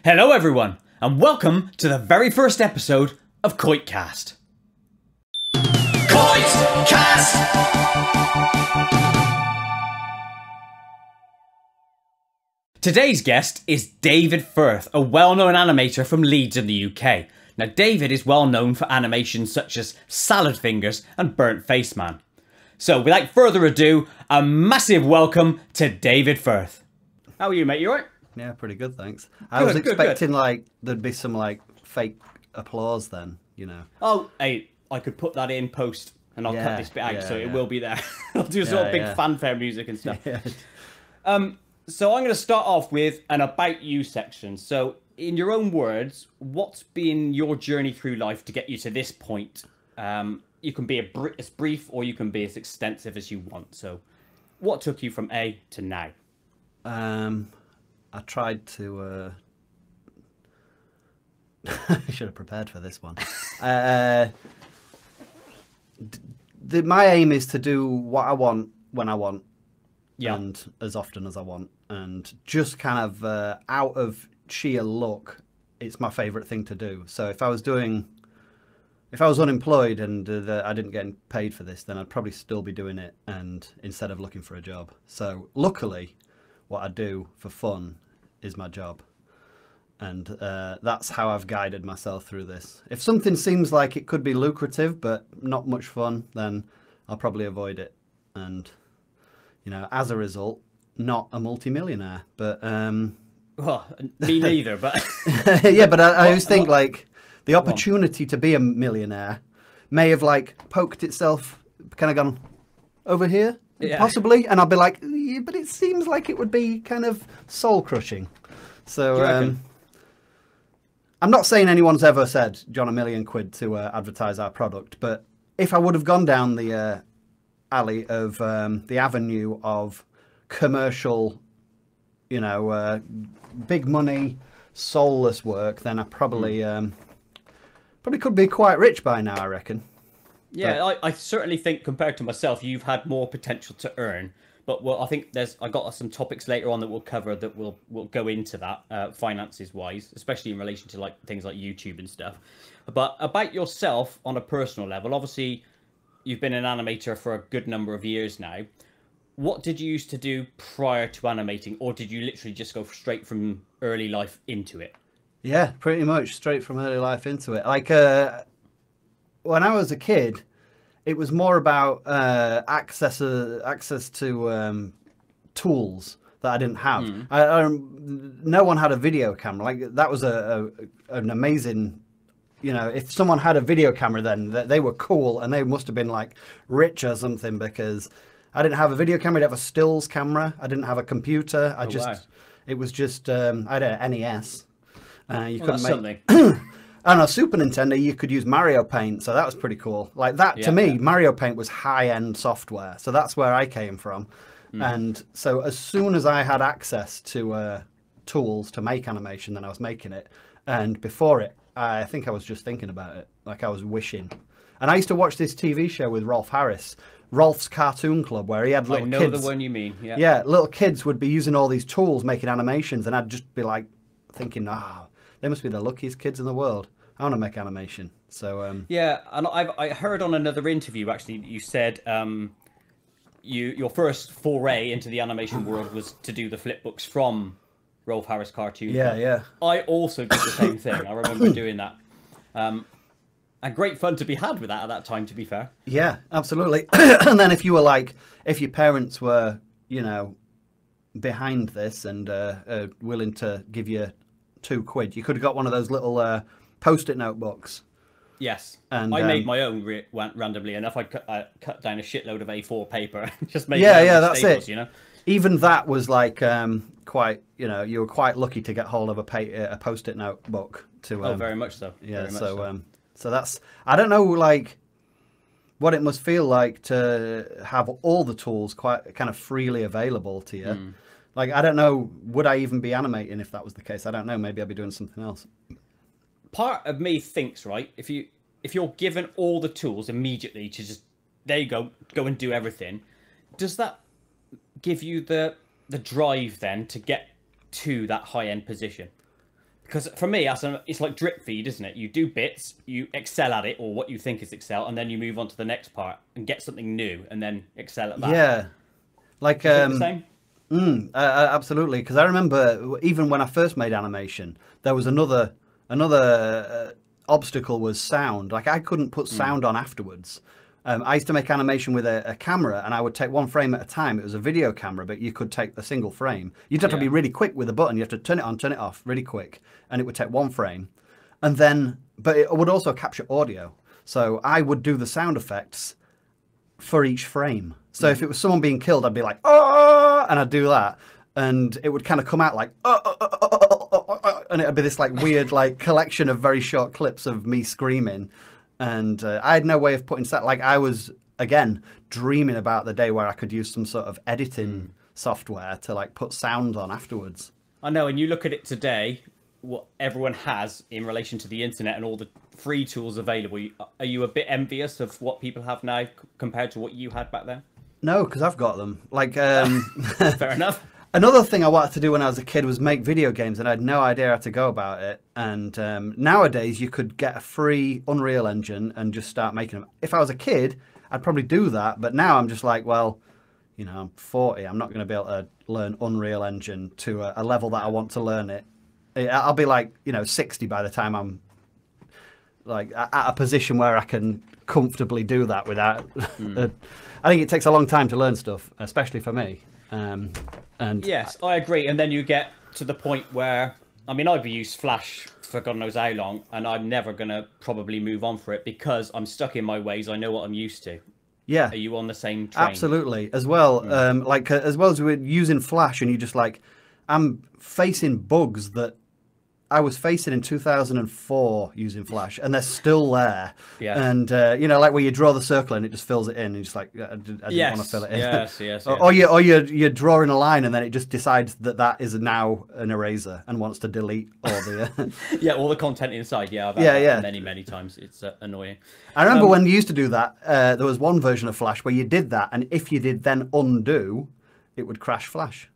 Hello everyone, and welcome to the very first episode of KoitCast. KoitCast! Today's guest is David Firth, a well-known animator from Leeds in the UK. Now, David is well known for animations such as Salad Fingers and Burnt Face Man. So, without further ado, a massive welcome to David Firth. How are you, mate? You alright? Yeah, pretty good, thanks. I was expecting like there'd be some like fake applause then, you know. Oh, hey, I could put that in post and I'll cut this bit out, so it will be there. I'll do sort of big fanfare music and stuff. Yeah. So I'm going to start off with an about you section. So in your own words, what's been your journey through life to get you to this point? You can be as brief or you can be as extensive as you want. So what took you from A to now? I tried to I should have prepared for this one. My aim is to do what I want when I want, and as often as I want, and just kind of out of sheer luck, it's my favourite thing to do. So if I was unemployed and I didn't get paid for this, then I'd probably still be doing it, and instead of looking for a job. So luckily, what I do for fun is my job, and that's how I've guided myself through this. If something seems like it could be lucrative but not much fun, then I'll probably avoid it, and you know, as a result, not a multi-millionaire. But well, me neither. But yeah, but I always think like the opportunity to be a millionaire may have like poked itself, kind of gone over here. Yeah. Possibly, and I'll be like, yeah, but it seems like it would be kind of soul crushing. So I'm not saying anyone's ever said, John, £1 million to advertise our product, but if I would have gone down the alley of the avenue of commercial, you know, big money, soulless work, then I probably could be quite rich by now, I reckon. Yeah, I certainly think compared to myself, you've had more potential to earn. But I think I got some topics later on that we'll cover that will go into that finances wise, especially in relation to like things like YouTube and stuff. But about yourself on a personal level, obviously you've been an animator for a good number of years now. What did you used to do prior to animating, or did you literally just go straight from early life into it? Yeah, pretty much straight from early life into it. Like when I was a kid, it was more about access to tools that I didn't have. No one had a video camera. Like that was an amazing, you know, if someone had a video camera, then they were cool, and they must have been like rich or something, because I didn't have a video camera. I didn't have a stills camera. I didn't have a computer. It was just I had an NES. You couldn't make something. On a Super Nintendo, you could use Mario Paint, so that was pretty cool. Like that, to me, Mario Paint was high-end software, so that's where I came from. And so as soon as I had access to tools to make animation, then I was making it. And before it, I think I was just thinking about it, like I was wishing. And I used to watch this TV show with Rolf Harris, Rolf's Cartoon Club, where he had little kids. I know the one you mean, yeah. Yeah, little kids would be using all these tools, making animations, and I'd just be like thinking, they must be the luckiest kids in the world. I want to make animation. So yeah, and I heard on another interview actually you said your first foray into the animation world was to do the flip books from Rolf Harris Cartoon. Yeah. I also did the same thing. I remember doing that. And great fun to be had with that at that time, to be fair. Yeah, absolutely. And then if your parents were, you know, behind this and willing to give you £2, you could have got one of those little Post-it notebooks. Yes, and I made my own randomly enough. I cut down a shitload of A4 paper and just made that's staples, it. You know, even that was like quite. You know, you were quite lucky to get hold of a Post-it notebook to. Oh, very much so. Yeah, very much so so that's. I don't know, like, what it must feel like to have all the tools quite kind of freely available to you. Like, I don't know, would I even be animating if that was the case? I don't know. Maybe I'd be doing something else. Part of me thinks, right, if you're given all the tools immediately to just, there you go and do everything, does that give you the drive then to get to that high-end position? because for me, it's like drip feed, isn't it? You do bits, you excel at it, or what you think is excel, and then you move on to the next part and get something new, and then excel at that. Yeah, like The same. absolutely. Because I remember even when I first made animation, there was another obstacle was sound. Like I couldn't put sound on afterwards. I used to make animation with a camera, and I would take one frame at a time. It was a video camera, but you could take a single frame. You'd have to be really quick with a button. You have to turn it on, turn it off really quick, and it would take one frame. And then, but it would also capture audio. So I would do the sound effects for each frame. So if it was someone being killed, I'd be like, oh, and I'd do that. And it would kind of come out like, and it would be this like weird like collection of very short clips of me screaming. And I had no way of putting that. Like I was again dreaming about the day where I could use some sort of editing software to like put sound on afterwards. I know. And you look at it today, what everyone has in relation to the internet and all the free tools available. Are you a bit envious of what people have now compared to what you had back then? No, because I've got them. Like fair enough. Another thing I wanted to do when I was a kid was make video games, and I had no idea how to go about it. And nowadays, you could get a free Unreal Engine and just start making them. If I was a kid, I'd probably do that. But now I'm just like, well, you know, I'm 40. I'm not going to be able to learn Unreal Engine to a level that I want to learn it. I'll be like, you know, 60 by the time I'm like at a position where I can comfortably do that without. I think it takes a long time to learn stuff, especially for me. And yes, I agree. And then you get to the point where, I mean, I've used Flash for God knows how long, and I'm never going to probably move on for it because I'm stuck in my ways. I know what I'm used to. Yeah. Are you on the same train? Absolutely. As well, like as well as we're using Flash, and you just like, I'm facing bugs that I was facing in 2004 using Flash, and they're still there. Yeah. And you know, like where you draw the circle and it just fills it in, and you're just like, I didn't want to fill it in. Yes. Or you're drawing a line, and then it just decides that is now an eraser and wants to delete all the. Yeah, all the content inside. Yeah, I've had that many times. It's annoying. I remember when you used to do that. There was one version of Flash where you did that, and if you did then undo, it would crash Flash.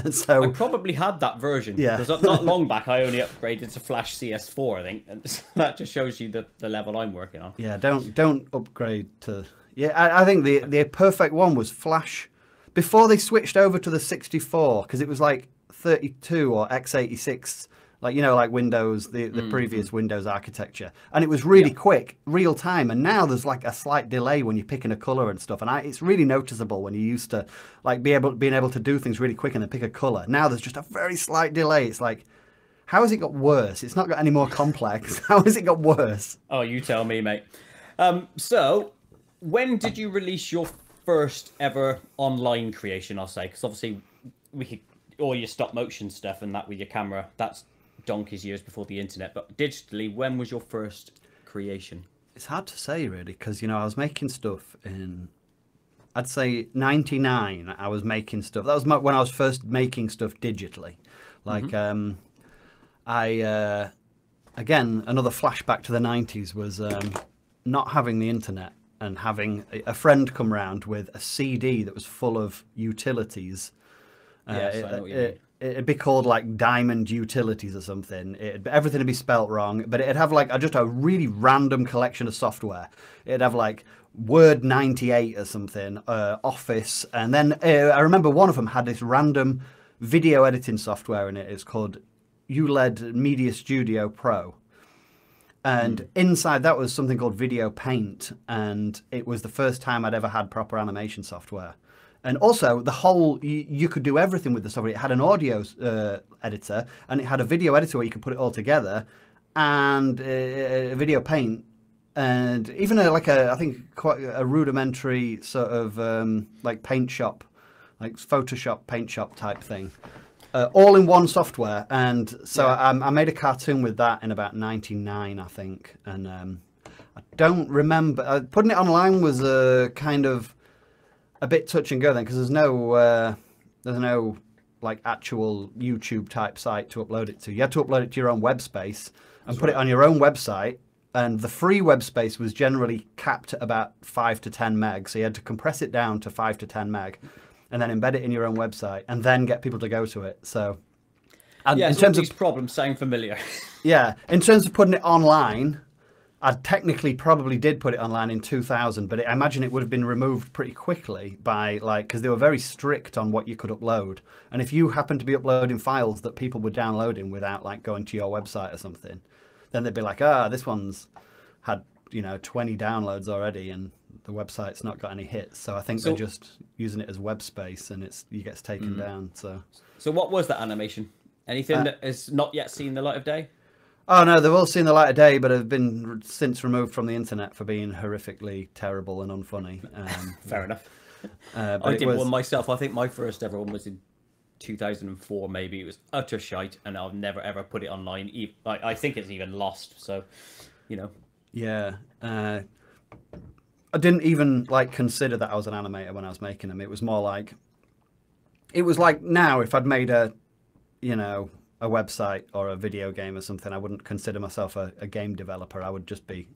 So I probably had that version. Yeah. Because not long back, I only upgraded to Flash CS4, I think, and that just shows you the level I'm working on. Yeah, don't upgrade to. Yeah, I think the perfect one was Flash before they switched over to the 64, because it was like 32 or x86. Like, you know, like Windows, the previous Windows architecture. And it was really quick, real time. And now there's like a slight delay when you're picking a color and stuff. And it's really noticeable when you used to like being able to do things really quick and then pick a color. Now there's just a very slight delay. It's like, how has it got worse? It's not got any more complex. How has it got worse? Oh, you tell me, mate. So when did you release your first ever online creation, I'll say? Because obviously we could, all your stop motion stuff and that with your camera, that's donkey's years before the internet. But digitally, when was your first creation? It's hard to say, really, because, you know, I was making stuff in, I'd say 99. I was making stuff. That was when I was first making stuff digitally. Like, again, another flashback to the 90s was not having the internet and having a friend come round with a CD that was full of utilities. Yes, I know what you mean. It'd be called like Diamond Utilities or something. Everything would be spelt wrong, but it'd have like just a really random collection of software. It'd have like Word 98 or something, Office, and then I remember one of them had this random video editing software in it. It's called ULED Media Studio Pro. And inside that was something called Video Paint, and it was the first time I'd ever had proper animation software. And also, the whole, you could do everything with the software. It had an audio editor, and it had a video editor where you could put it all together, and a video paint, and even I think quite a rudimentary sort of like paint shop, like Photoshop paint shop type thing, all in one software. And so I made a cartoon with that in about 99, I think. And I don't remember, putting it online was kind of a bit touch and go then, because there's no like actual YouTube type site to upload it to. You had to upload it to your own web space and put it on your own website. And the free web space was generally capped at about 5 to 10 meg. So you had to compress it down to 5 to 10 meg and then embed it in your own website and then get people to go to it. So And Yeah, in so all terms these of problems sound familiar. yeah, in terms of putting it online, I technically probably did put it online in 2000, but I imagine it would have been removed pretty quickly by because they were very strict on what you could upload. And if you happen to be uploading files that people were downloading without going to your website or something, then they'd be like, this one's had 20 downloads already, and the website's not got any hits. So I think they're just using it as web space, and it gets taken down. So what was that animation? Anything that has not yet seen the light of day? Oh no, they've all seen the light of day, but have been since removed from the internet for being horrifically terrible and unfunny. Fair enough. But I did one myself. I think my first ever one was in 2004, maybe. It was utter shite, and I'll never ever put it online. I think it's even lost. So, Yeah, I didn't even consider that I was an animator when I was making them. It was more like now if I'd made a website or a video game or something, I wouldn't consider myself a game developer. I would just be,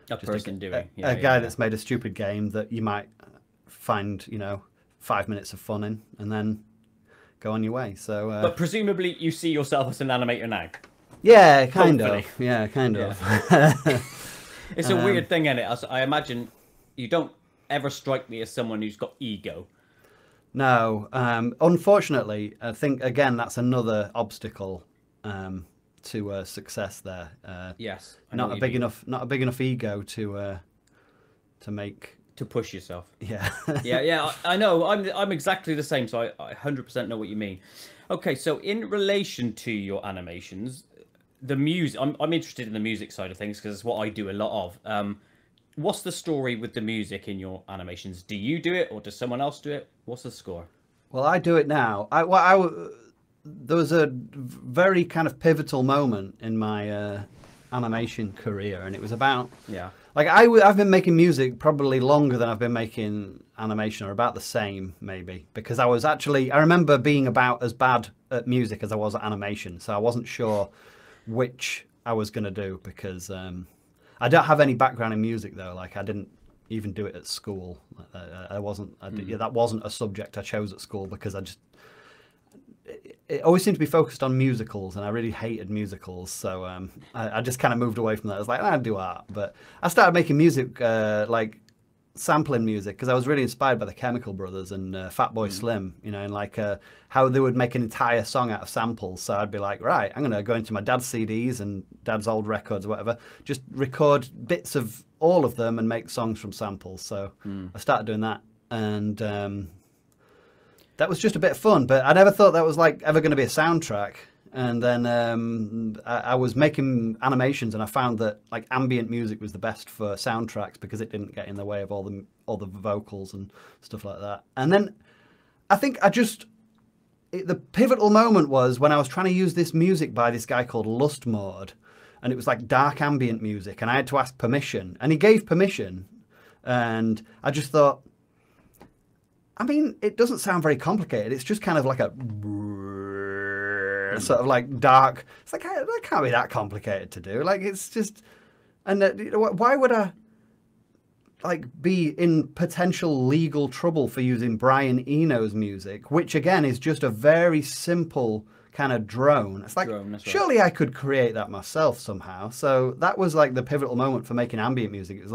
a person doing a guy that's made a stupid game that you might find, 5 minutes of fun in, and then go on your way. So, but presumably you see yourself as an animator now. Yeah, kind Hopefully. of. Yeah, kind of. It's a weird thing, isn't it? I imagine you don't ever strike me as someone who's got ego. No, unfortunately, I think again that's another obstacle to success there. Yes, not a big enough ego to make to push yourself. Yeah, yeah. I know. I'm exactly the same. So I 100% know what you mean. Okay, so in relation to your animations, the music, I'm interested in the music side of things because it's what I do a lot of. What's the story with the music in your animations? Do you do it or does someone else do it? What's the score? Well, I do it now. There was a very kind of pivotal moment in my animation career, and it was about I've been making music probably longer than I've been making animation, or about the same maybe, because I remember being about as bad at music as I was at animation, so I wasn't sure which I was going to do because. I don't have any background in music though. I didn't even do it at school. That wasn't a subject I chose at school because it always seemed to be focused on musicals, and I really hated musicals. So I just kind of moved away from that. I was like, I'd do art, but I started making music, sampling music, because I was really inspired by the Chemical Brothers and Fatboy Slim, and how they would make an entire song out of samples. So I'd be like, right, I'm going to go into my dad's CDs and dad's old records or whatever, just record bits of all of them and make songs from samples. So I started doing that, and that was just a bit of fun, but I never thought that was ever going to be a soundtrack. And then I was making animations, and I found that ambient music was the best for soundtracks because it didn't get in the way of all the vocals and stuff like that. And then I think the pivotal moment was when I was trying to use this music by this guy called Lust Mode, and it was dark ambient music, and I had to ask permission, and he gave permission, and I just thought, it doesn't sound very complicated. It's just kind of like a sort of dark. It's that can't be that complicated to do. It's just, and why would I be in potential legal trouble for using Brian Eno's music, which again is just a very simple kind of drone. It's surely I could create that myself somehow. So that was the pivotal moment for making ambient music. It was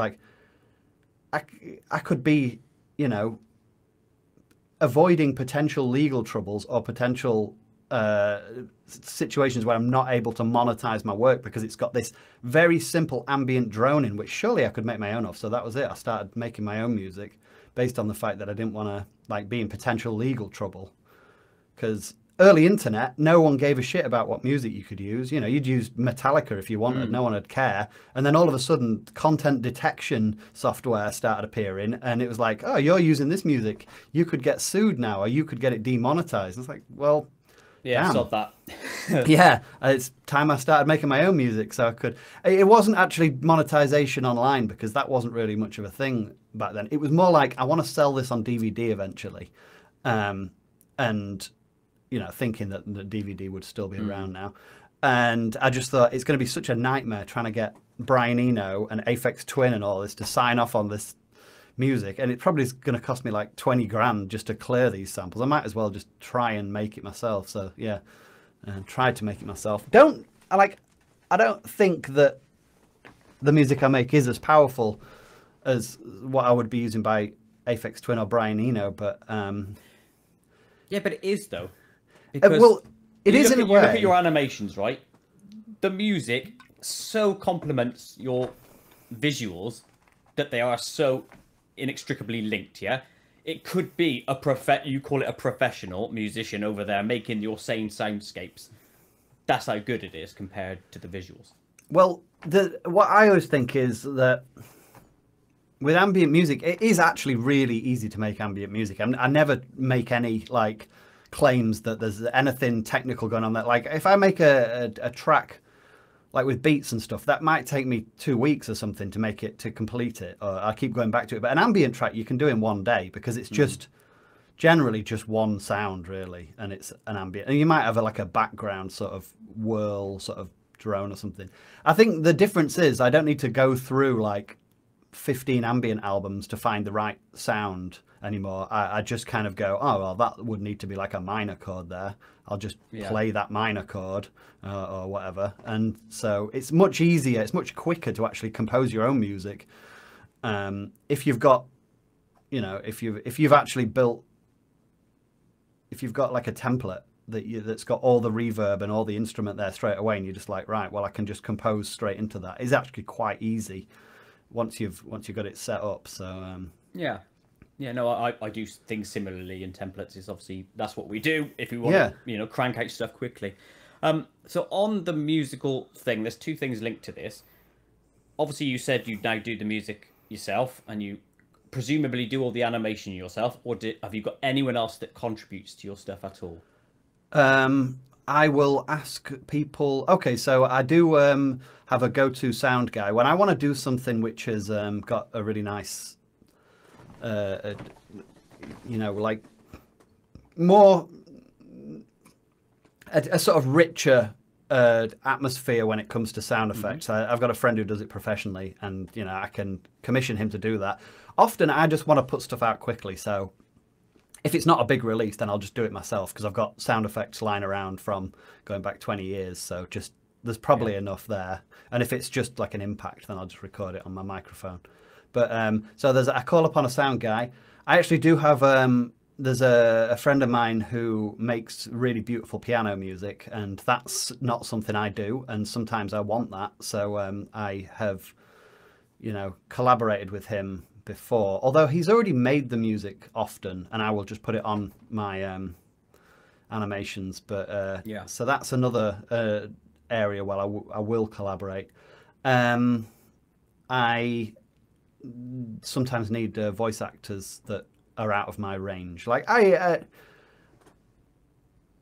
I could be, avoiding potential legal troubles or potential situations where I'm not able to monetize my work because it's got this very simple ambient drone in, which surely I could make my own of. So that was it. I started making my own music based on the fact that I didn't want to be in potential legal trouble, because early internet, no one gave a shit about what music you could use. You'd use Metallica if you wanted, no one would care. And then all of a sudden, content detection software started appearing, and it was oh, you're using this music, you could get sued now, or you could get it demonetized. It's well, yeah, stop that. Yeah, it's time I started making my own music, so I could. It wasn't actually monetization online because that wasn't really much of a thing back then. It was more I want to sell this on DVD eventually, and thinking that the DVD would still be around now. And I just thought it's going to be such a nightmare trying to get Brian Eno and Aphex Twin and all this to sign off on this music. And it probably is going to cost me $20 grand just to clear these samples. I might as well just try and make it myself. So yeah, and tried to make it myself. I don't think that the music I make is as powerful as what I would be using by Aphex Twin or Brian Eno, but yeah, but it is though. Because well, it is in a way. You look at your animations, right? The music so complements your visuals that they are so inextricably linked. Yeah, it could be you call it a professional musician over there making your same soundscapes. That's how good it is compared to the visuals. Well, what I always think is that with ambient music, it is actually really easy to make ambient music. I never make any like claims that there's anything technical going on. That like if I make a track like with beats and stuff, that might take me 2 weeks or something to complete it, or I keep going back to it. But an ambient track you can do in one day because it's just generally just one sound really, and it's an ambient. And you might have like a background sort of whirl, sort of drone or something. I think the difference is I don't need to go through like 15 ambient albums to find the right sound anymore. I just kind of go, oh well, that would need to be like a minor chord there. I'll just play that minor chord or whatever. And so it's much easier, it's much quicker to actually compose your own music if you've got, you know, if you've actually built, if you've got like a template that's got all the reverb and all the instrument there straight away, and you're just like, right, well, I can just compose straight into that. It's actually quite easy once you've got it set up. So yeah, no, I do things similarly in templates. It's obviously that's what we do if we want to, you know, crank out stuff quickly. So on the musical thing, there's two things linked to this. Obviously, you said you now do the music yourself, and you presumably do all the animation yourself, or have you got anyone else that contributes to your stuff at all? I will ask people. Okay, so I do have a go-to sound guy when I want to do something which has got a really nice, you know, like more a sort of richer atmosphere when it comes to sound effects. I've got a friend who does it professionally, and you know I can commission him to do that. Often I just want to put stuff out quickly, so if it's not a big release, then I'll just do it myself because I've got sound effects lying around from going back 20 years. So just there's probably enough there. And if it's just like an impact, then I'll just record it on my microphone. But so I call upon a sound guy. I actually do have there's a friend of mine who makes really beautiful piano music, and that's not something I do. And sometimes I want that, so I have, you know, collaborated with him before, although he's already made the music often, and I will just put it on my animations. But yeah, so that's another area where I will collaborate. I sometimes need voice actors that are out of my range. Like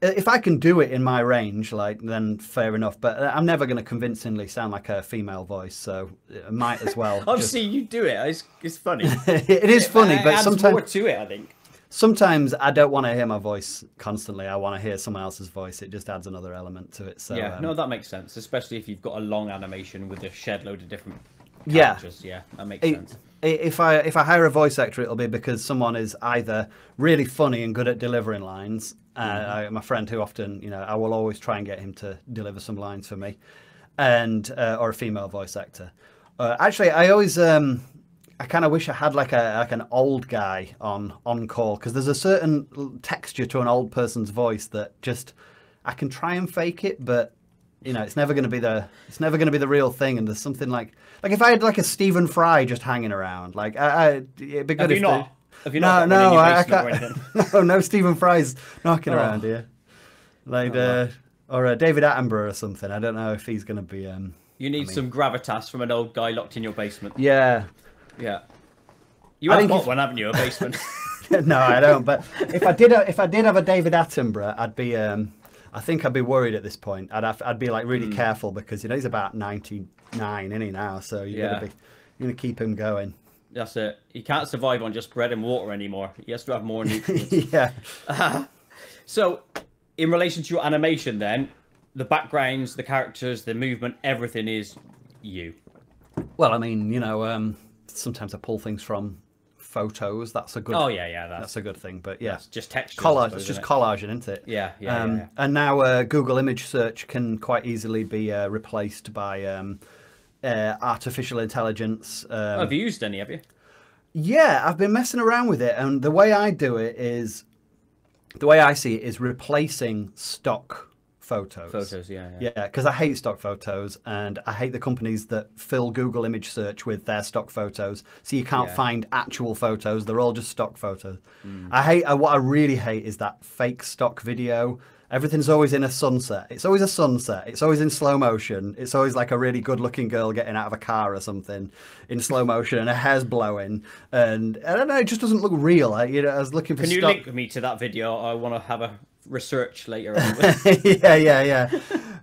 if I can do it in my range, like, then fair enough. But I'm never going to convincingly sound like a female voice, so I might as well. Obviously, you do it. It's funny. It is funny, but sometimes more to it, I think. Sometimes I don't want to hear my voice constantly. I want to hear someone else's voice. It just adds another element to it. So yeah, no, that makes sense. Especially if you've got a long animation with a shed load of different characters. Yeah, that makes sense. If I hire a voice actor, it'll be because someone is either really funny and good at delivering lines. My friend who often, you know, I will always try and get him to deliver some lines for me, and or a female voice actor. Actually, I always I kind of wish I had like an old guy on call, because there's a certain texture to an old person's voice that just I can try and fake it, but you know, it's never going to be the real thing. And there's something like if I had like a Stephen Fry just hanging around, like it'd be good. Have you not? No, I can't. No, Stephen Fry's knocking around here, like or David Attenborough or something. I don't know if he's going to be. You need some gravitas from an old guy locked in your basement. Yeah. Yeah. You have got one, haven't you? A basement. No, I don't. But if I did have a David Attenborough, I'd be. I think I'd be worried at this point. I'd be like really careful, because you know he's about 99, isn't he now? So you're gonna keep him going. That's it. He can't survive on just bread and water anymore. He has to have more nutrients. Yeah. So, in relation to your animation, then, the backgrounds, the characters, the movement, everything is you. Well, I mean, you know, sometimes I pull things from photos. That's a good. Oh yeah, that's a good thing. But yeah, that's just texture. Collage. It's just collaging, isn't it? Yeah. And now Google image search can quite easily be replaced by artificial intelligence. Have you used any? Have you? Yeah, I've been messing around with it, and the way I do it is, the way I see it is replacing stock photos. Yeah, because I hate stock photos, and I hate the companies that fill Google image search with their stock photos, so you can't find actual photos. They're all just stock photos. What I really hate is that fake stock video. Everything's always in a sunset. It's always a sunset. It's always in slow motion. It's always like a really good-looking girl getting out of a car or something in slow motion, and her hair's blowing. And I don't know, it just doesn't look real. I was looking for. Can you link me to that video? I want to have a research later on. yeah.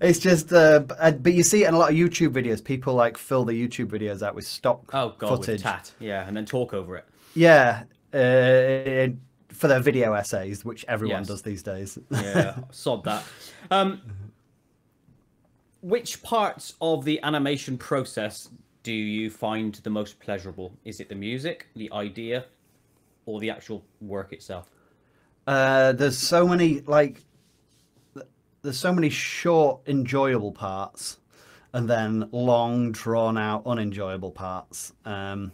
It's just, but you see it in a lot of YouTube videos. People like fill the YouTube videos out with stock footage. With tat. Yeah, and then talk over it. Yeah. For their video essays, which everyone does these days. Yeah, sod that. Which parts of the animation process do you find the most pleasurable? Is it the music, the idea, or the actual work itself? There's so many short, enjoyable parts, and then long, drawn-out, unenjoyable parts. I'd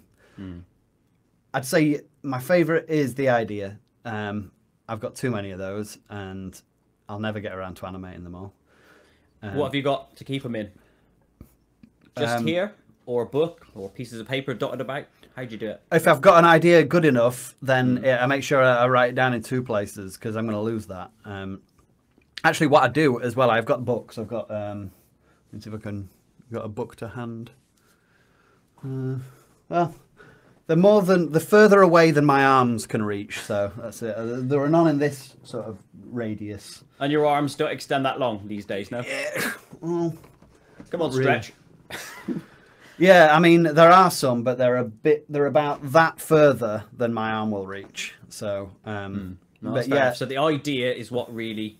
say my favorite is the idea. I've got too many of those, and I'll never get around to animating them all. What have you got to keep them in? Just here, or a book, or pieces of paper dotted about? How'd you do it? If I've got an idea good enough, then I make sure I write it down in two places, because I'm going to lose that. Actually, what I do as well, I've got books. I've got, let's see if I can, got a book to hand. Well, they're further away than my arms can reach, so that's it. There are none in this sort of radius. And your arms don't extend that long these days, no? Yeah. Well, come on, stretch. Really. Yeah, I mean there are some, but they're about that further than my arm will reach. So, but yeah. So the idea is what really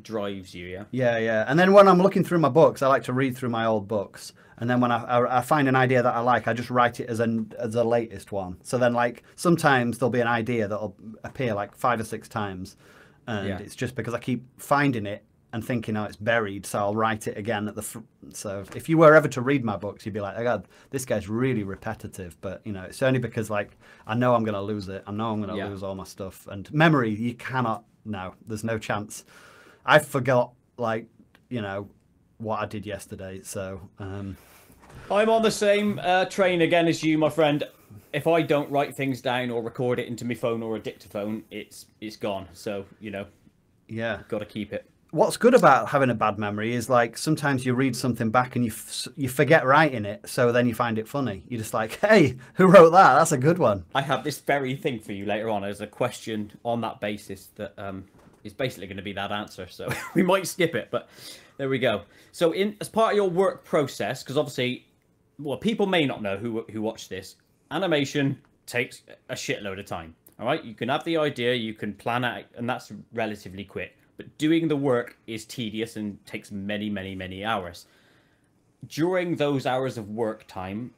drives you, yeah. Yeah. And then when I'm looking through my books, I like to read through my old books. And then when I find an idea that I like, I just write it as a latest one. So then, like, sometimes there'll be an idea that'll appear like 5 or 6 times, and it's just because I keep finding it and thinking, oh, it's buried, so I'll write it again at the. So if you were ever to read my books, you'd be like, oh God, this guy's really repetitive. But it's only because like I know I'm going to lose it. I know I'm going to lose all my stuff. And memory, you cannot. No, there's no chance. I forgot what I did yesterday, so I'm on the same train again as you, my friend. If I don't write things down or record it into my phone or a dictaphone, it's gone. So got to keep it. What's good about having a bad memory is like sometimes you read something back and you forget writing it, so then you find it funny. You're just like, hey, who wrote that? That's a good one. I have this very thing for you later on as a question on that basis that is basically going to be that answer. So we might skip it, but there we go. So as part of your work process, because obviously, well, people may not know who watch this, animation takes a shitload of time. All right, you can have the idea, you can plan out, and that's relatively quick. But doing the work is tedious and takes many, many, many hours. During those hours of work time,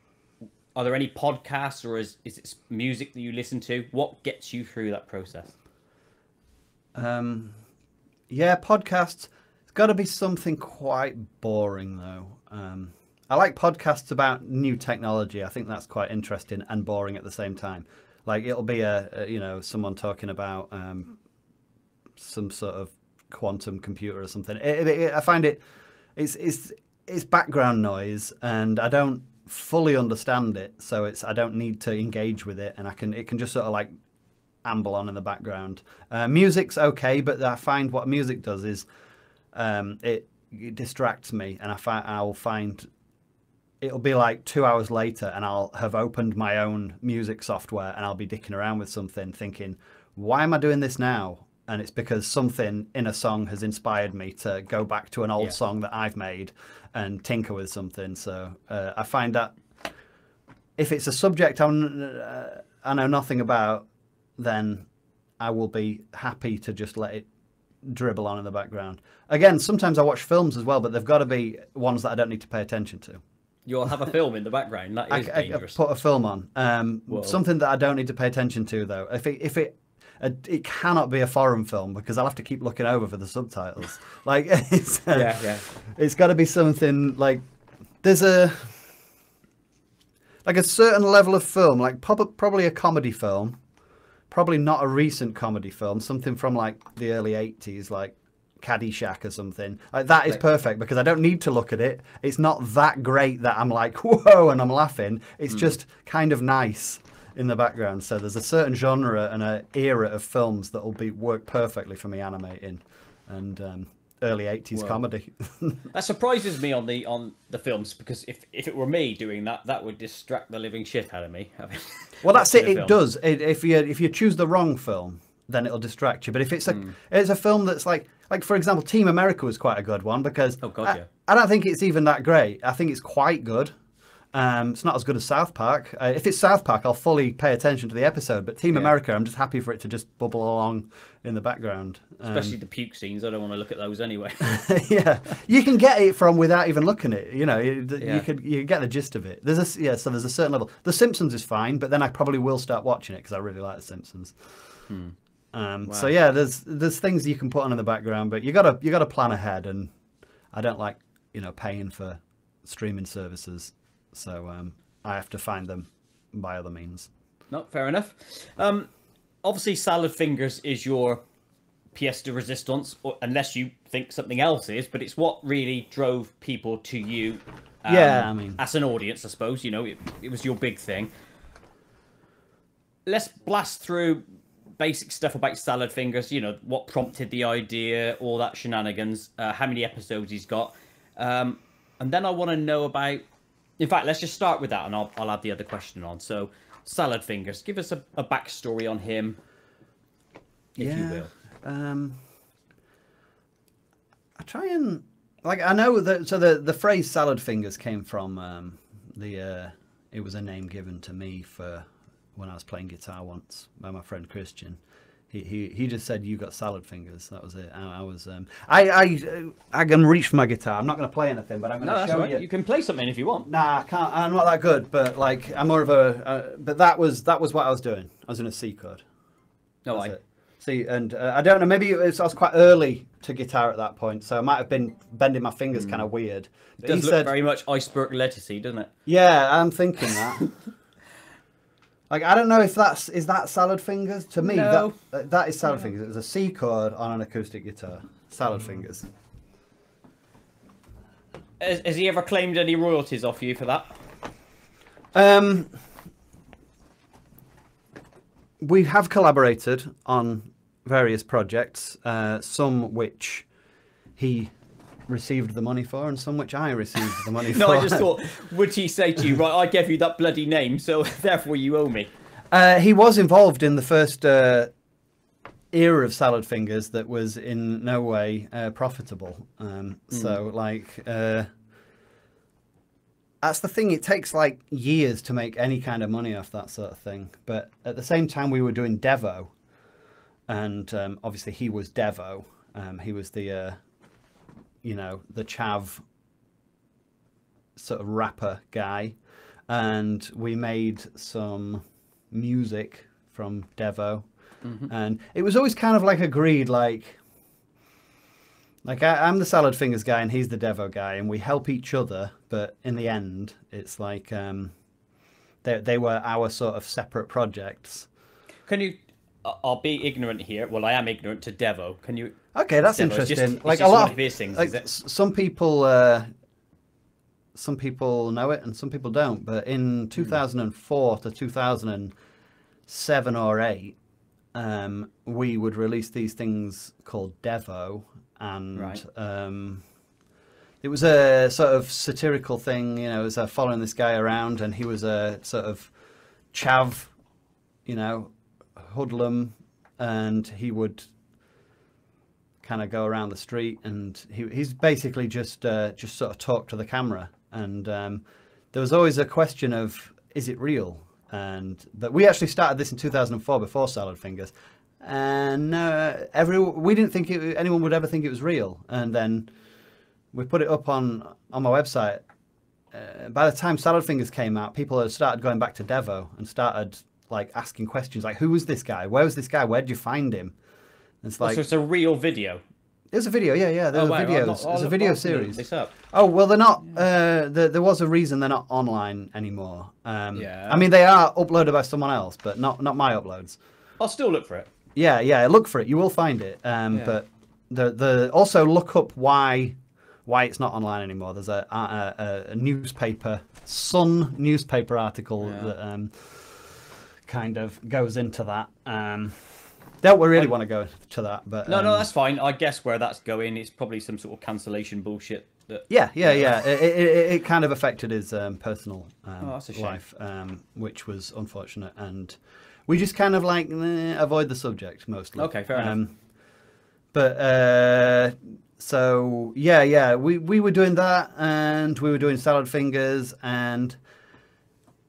are there any podcasts or is it music that you listen to? What gets you through that process? Yeah, podcasts. It's got to be something quite boring, though. I like podcasts about new technology. I think that's quite interesting and boring at the same time. Like it'll be someone talking about some sort of quantum computer or something. I find it's background noise, and I don't fully understand it, so I don't need to engage with it, and it can just sort of like amble on in the background. Music's okay, but I find what music does is it distracts me, and I'll find it'll be like 2 hours later and I'll have opened my own music software and I'll be dicking around with something thinking, why am I doing this now? And it's because something in a song has inspired me to go back to an old song that I've made and tinker with something. So I find that if it's a subject I know nothing about, then I will be happy to just let it dribble on in the background. Again, sometimes I watch films as well, but they've got to be ones that I don't need to pay attention to. You'll have a film in the background. That is dangerous. Put a film on. Whoa. Something that I don't need to pay attention to though. It cannot be a foreign film because I'll have to keep looking over for the subtitles. Like it's got to be something like there's a certain level of film, like probably a comedy film, probably not a recent comedy film, something from like the early 80s, like Caddyshack or something. Like that is perfect because I don't need to look at it. It's not that great that I'm like, whoa, and I'm laughing. It's just kind of nice in the background. So there's a certain genre and an era of films that will work perfectly for me animating, and early 80s comedy. That surprises me on the films, because if it were me doing that, that would distract the living shit out of me. Well, that's it. It does. If you choose the wrong film, then it'll distract you. But if it's a film that's like for example, Team America was quite a good one because I don't think it's even that great. I think it's quite good. It's not as good as South Park. If it's South Park, I'll fully pay attention to the episode. But Team America, I'm just happy for it to just bubble along in the background. Especially the puke scenes. I don't want to look at those anyway. Yeah, you can get it from without even looking at it. You know, you get the gist of it. So there's a certain level. The Simpsons is fine, but then I probably will start watching it because I really like the Simpsons. Wow. So yeah, there's things you can put on in the background, but you gotta plan ahead, and I don't like paying for streaming services. So I have to find them by other means. No, fair enough. Obviously, Salad Fingers is your pièce de résistance, unless you think something else is. But it's what really drove people to you. I mean, as an audience, I suppose. It was your big thing. Let's blast through basic stuff about Salad Fingers. What prompted the idea, all that shenanigans. How many episodes he's got, and then I want to know about. In fact, let's just start with that, and I'll add the other question on. So, Salad Fingers, give us a backstory on him, if you will. I try and I know that. So the phrase "salad fingers" came from it was a name given to me for when I was playing guitar once by my friend Christian. He just said, "You got salad fingers." That was it. I was I can reach for my guitar. I'm not going to play anything, but I'm going to show you. You can play something if you want. Nah, I can't. I'm not that good, but I'm more of a. But that was what I was doing. I was in a C chord. No, See, and I don't know. Maybe I was quite early to guitar at that point, so I might have been bending my fingers kind of weird. It does look very much iceberg lettucey, doesn't it? Yeah, I'm thinking that. I don't know if is that salad fingers. To me, no. that is salad fingers. It was a C chord on an acoustic guitar. Salad fingers. Has he ever claimed any royalties off you for that? We have collaborated on various projects, some which he received the money for, and some which I received the money for. No, I just thought, would he say to you, right, I gave you that bloody name, so therefore you owe me? He was involved in the first era of Salad Fingers that was in no way profitable. So, that's the thing. It takes years to make any kind of money off that sort of thing. But at the same time, we were doing Devo, and obviously he was Devo. He was the the chav sort of rapper guy, and we made some music from Devo, and it was always kind of agreed, I'm the Salad Fingers guy and he's the Devo guy, and we help each other, but in the end it's they were our sort of separate projects. Can you I'll be ignorant here. Well, I am ignorant to Devo. Can you? Okay, that's Devo, interesting. It's a lot of these things. Some people know it and some people don't. But in 2004 to 2007 or 8, we would release these things called Devo, and it was a sort of satirical thing. It was following this guy around, and he was a sort of chav, hoodlum, and he would kind of go around the street, and he's basically just sort of talk to the camera, and there was always a question of, is it real? But we actually started this in 2004 before Salad Fingers, and we didn't think anyone would ever think it was real, and then we put it up on my website by the time Salad Fingers came out, people had started going back to Devo and started like asking questions like, who was this guy? Where was this guy? Where did you find him? And it's like, so it's a real video. There's a video, yeah. There's videos. There's a video series. This up. Oh well, they're not. There was a reason they're not online anymore. Yeah. I mean, they are uploaded by someone else, but not my uploads. I'll still look for it. Yeah. Look for it. You will find it. But the also look up why it's not online anymore. There's a newspaper, Sun newspaper article that kind of goes into that. Don't really want to go to that, but no, that's fine. I guess where that's going, it's probably some sort of cancellation bullshit. That yeah. It kind of affected his personal life, which was unfortunate, and we just kind of like avoid the subject mostly. Okay, fair enough. But so we were doing that, and we were doing Salad Fingers, and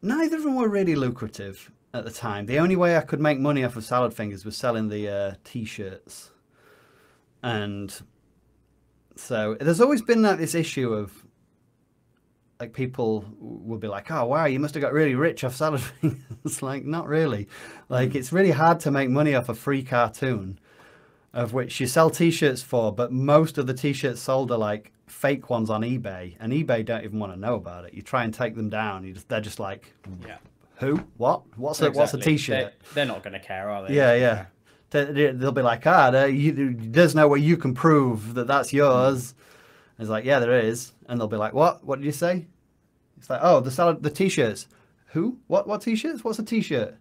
neither of them were really lucrative at the time. The only way I could make money off of Salad Fingers was selling the t-shirts, and so there's always been like this issue of like people will be like, oh wow, you must have got really rich off Salad Fingers. Like, not really. Like, it's really hard to make money off a free cartoon of which you sell t-shirts for, but most of the t-shirts sold are like fake ones on eBay, and eBay don't even want to know about it. You try and take them down, they're just like, who? What? What's a t-shirt? They're not going to care, are they? Yeah. They'll be like, there's no way you can prove that that's yours. It's like, yeah, there is. And they'll be like, what? What did you say? It's like, oh, the t-shirts. Who? What t-shirts? What's a t-shirt?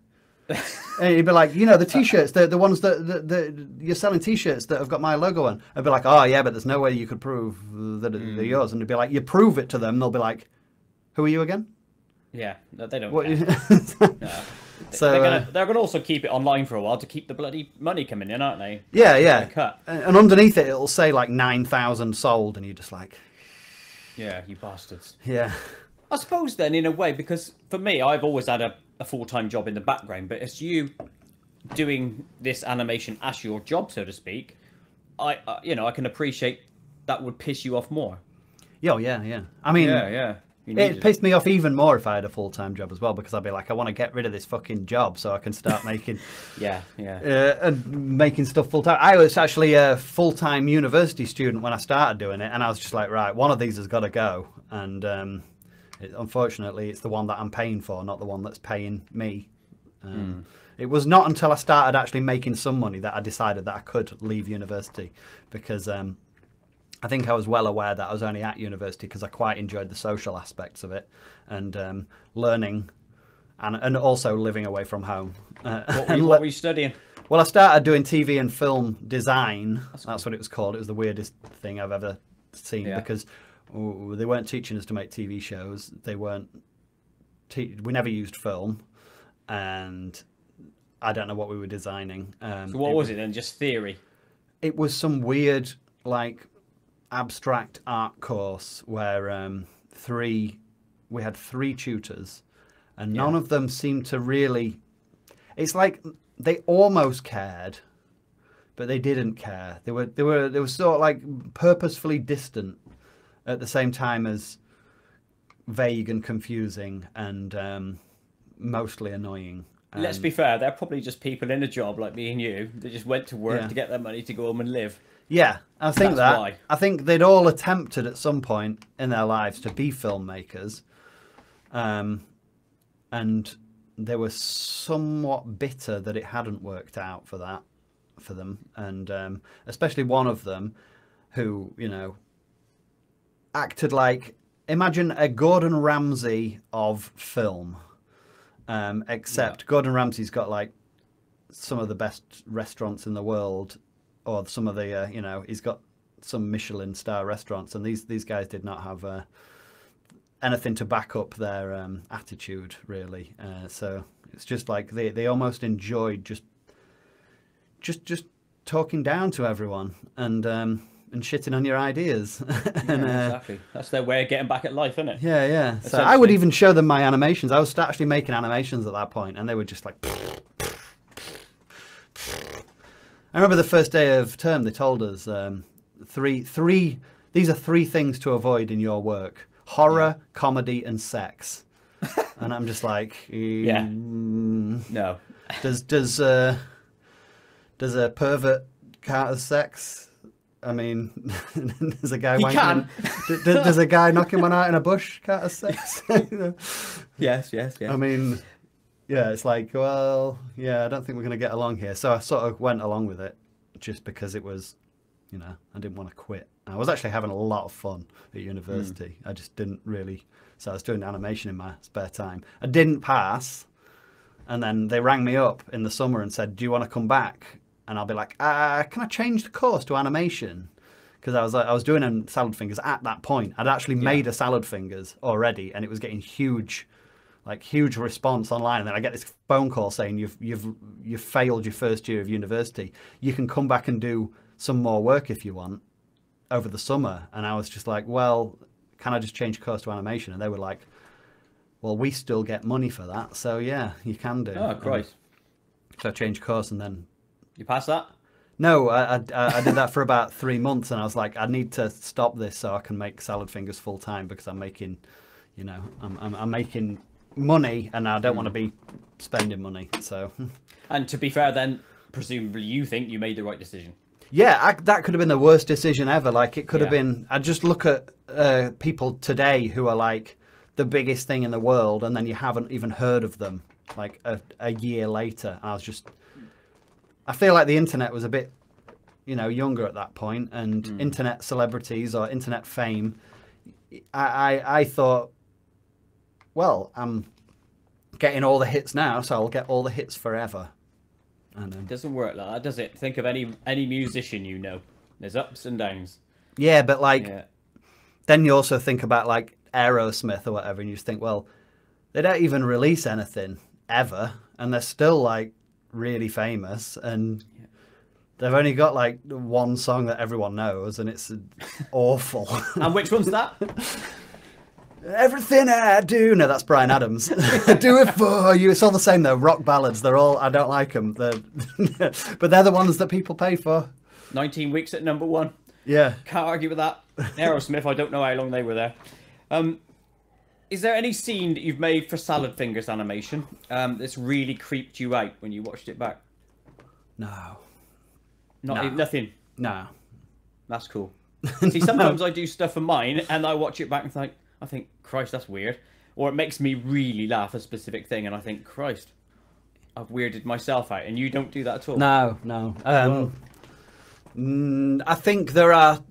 And you'd be like, the t-shirts, the ones that you're selling t-shirts that have got my logo on. I'd be like, oh yeah, but there's no way you could prove that they're yours. And it'd be like, you prove it to them. They'll be like, who are you again? Yeah, they don't care. No. So they're gonna also keep it online for a while to keep the bloody money coming in, aren't they? Yeah. Cut. And underneath it, it'll say like 9,000 sold, and you're just like, yeah, you bastards. Yeah. I suppose then, in a way, because for me, I've always had a full-time job in the background, but it's you doing this animation as your job, so to speak. I can appreciate that would piss you off more. Yeah. I mean, yeah. It pissed me off even more if I had a full-time job as well, because I'd be like, I want to get rid of this fucking job so I can start making and making stuff full-time. I was actually a full-time university student when I started doing it, and I was just like, right, one of these has got to go. And unfortunately, it's the one that I'm paying for, not the one that's paying me. It was not until I started actually making some money that I decided that I could leave university, because I think I was well aware that I was only at university because I quite enjoyed the social aspects of it, and learning, and also living away from home. What were you studying? Well, I started doing TV and film design. That's what it was called. It was the weirdest thing I've ever seen, because they weren't teaching us to make TV shows. They weren't. We never used film, and I don't know what we were designing. So what was it then? Just theory? It was some weird, like, abstract art course where we had three tutors, and none of them seemed to really. It's like they almost cared, but they didn't care. They were sort of like purposefully distant at the same time as vague and confusing and mostly annoying. Let's be fair, they're probably just people in a job like me and you that just went to work to get their money to go home and live. Yeah, I think That's why. I think they'd all attempted at some point in their lives to be filmmakers, and they were somewhat bitter that it hadn't worked out for them, and especially one of them who, acted like, imagine a Gordon Ramsay of film, except Gordon Ramsay's got like some of the best restaurants in the world, or some of the, he's got some Michelin star restaurants, and these guys did not have anything to back up their attitude, really. So it's just like they almost enjoyed just talking down to everyone and shitting on your ideas. Exactly. That's their way of getting back at life, isn't it? Yeah. So I would even show them my animations. I was actually making animations at that point, and they were just like. I remember the first day of term, they told us these are three things to avoid in your work. horror, comedy, and sex. And I'm just like, no. Does a pervert count as sex? I mean, there's a guy wanking. Does a guy knocking one out in a bush count as sex? Yes. I mean, yeah, it's like, well, yeah, I don't think we're going to get along here. So I sort of went along with it just because it was, I didn't want to quit. I was actually having a lot of fun at university. I just didn't really. So I was doing animation in my spare time. I didn't pass. And then they rang me up in the summer and said, do you want to come back? And I'll be like, can I change the course to animation? Because I was doing salad fingers at that point. I'd actually made a salad fingers already, and it was getting huge response online. And then I get this phone call saying you've failed your first year of university. You can come back and do some more work if you want over the summer. And I was just like, well, can I just change course to animation? And they were like, well, we still get money for that, so yeah, you can do. Oh, Christ. So I changed course and then... You passed that? No, I did that for about 3 months, and I was like, I need to stop this so I can make salad fingers full time, because I'm making, I'm making money, and I don't want to be spending money. So. And to be fair, then presumably you think you made the right decision. Yeah, that could have been the worst decision ever. Like, it could have been. I just look at people today who are like the biggest thing in the world, and then you haven't even heard of them like a year later. I feel like the internet was a bit, younger at that point, and internet celebrities or internet fame. I thought, well, I'm getting all the hits now, so I'll get all the hits forever. And it doesn't work like that, does it? Think of any musician you know. There's ups and downs. Yeah, but then you also think about like Aerosmith or whatever, and you just think, well, they don't even release anything ever, and they're still like really famous, and they've only got like one song that everyone knows, and it's awful. And which one's that? Everything I do. No, that's Bryan Adams. Do it for you. It's all the same though. Rock ballads. They're all. I don't like them. But they're the ones that people pay for. 19 weeks at #1. Yeah. Can't argue with that. Aerosmith. I don't know how long they were there. Is there any scene that you've made for Salad Fingers animation that's really creeped you out when you watched it back? No. Nothing. No. That's cool. See, sometimes I do stuff for mine and I watch it back and I think, Christ, that's weird. Or it makes me really laugh at a specific thing and I think, Christ, I've weirded myself out. And you don't do that at all? No. I think there are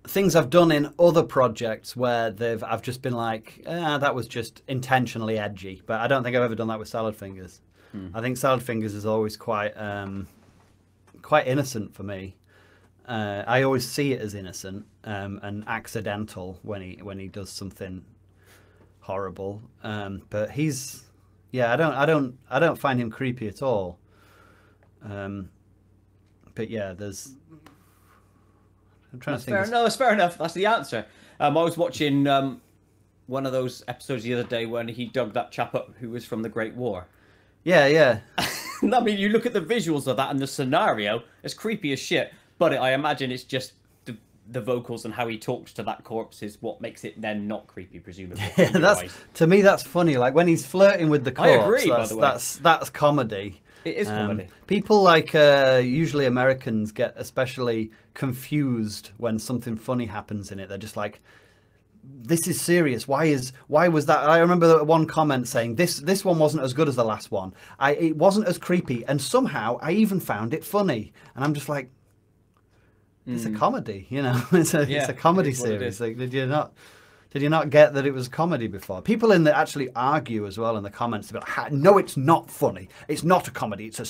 things I've done in other projects where I've just been like, that was just intentionally edgy. But I don't think I've ever done that with Salad Fingers. I think Salad Fingers is always quite innocent for me. I always see it as innocent and accidental when he does something horrible. But I don't find him creepy at all. But yeah, I'm trying to think. No, it's fair enough. That's the answer. I was watching one of those episodes the other day when he dug that chap up who was from the Great War. Yeah. I mean, you look at the visuals of that and the scenario, it's creepy as shit. But I imagine it's just the vocals and how he talks to that corpse is what makes it then not creepy, presumably. To me, that's funny. Like when he's flirting with the corpse, I agree, by the way. That's comedy. It is comedy. People like usually Americans get especially confused when something funny happens in it. They're just like, this is serious. Why was that? I remember one comment saying this one wasn't as good as the last one. It wasn't as creepy, and somehow I even found it funny. And I'm just like, it's a comedy, It's a comedy series. Like, did you not get that it was comedy before? People actually argue as well in the comments about, no, it's not funny. It's not a comedy. It's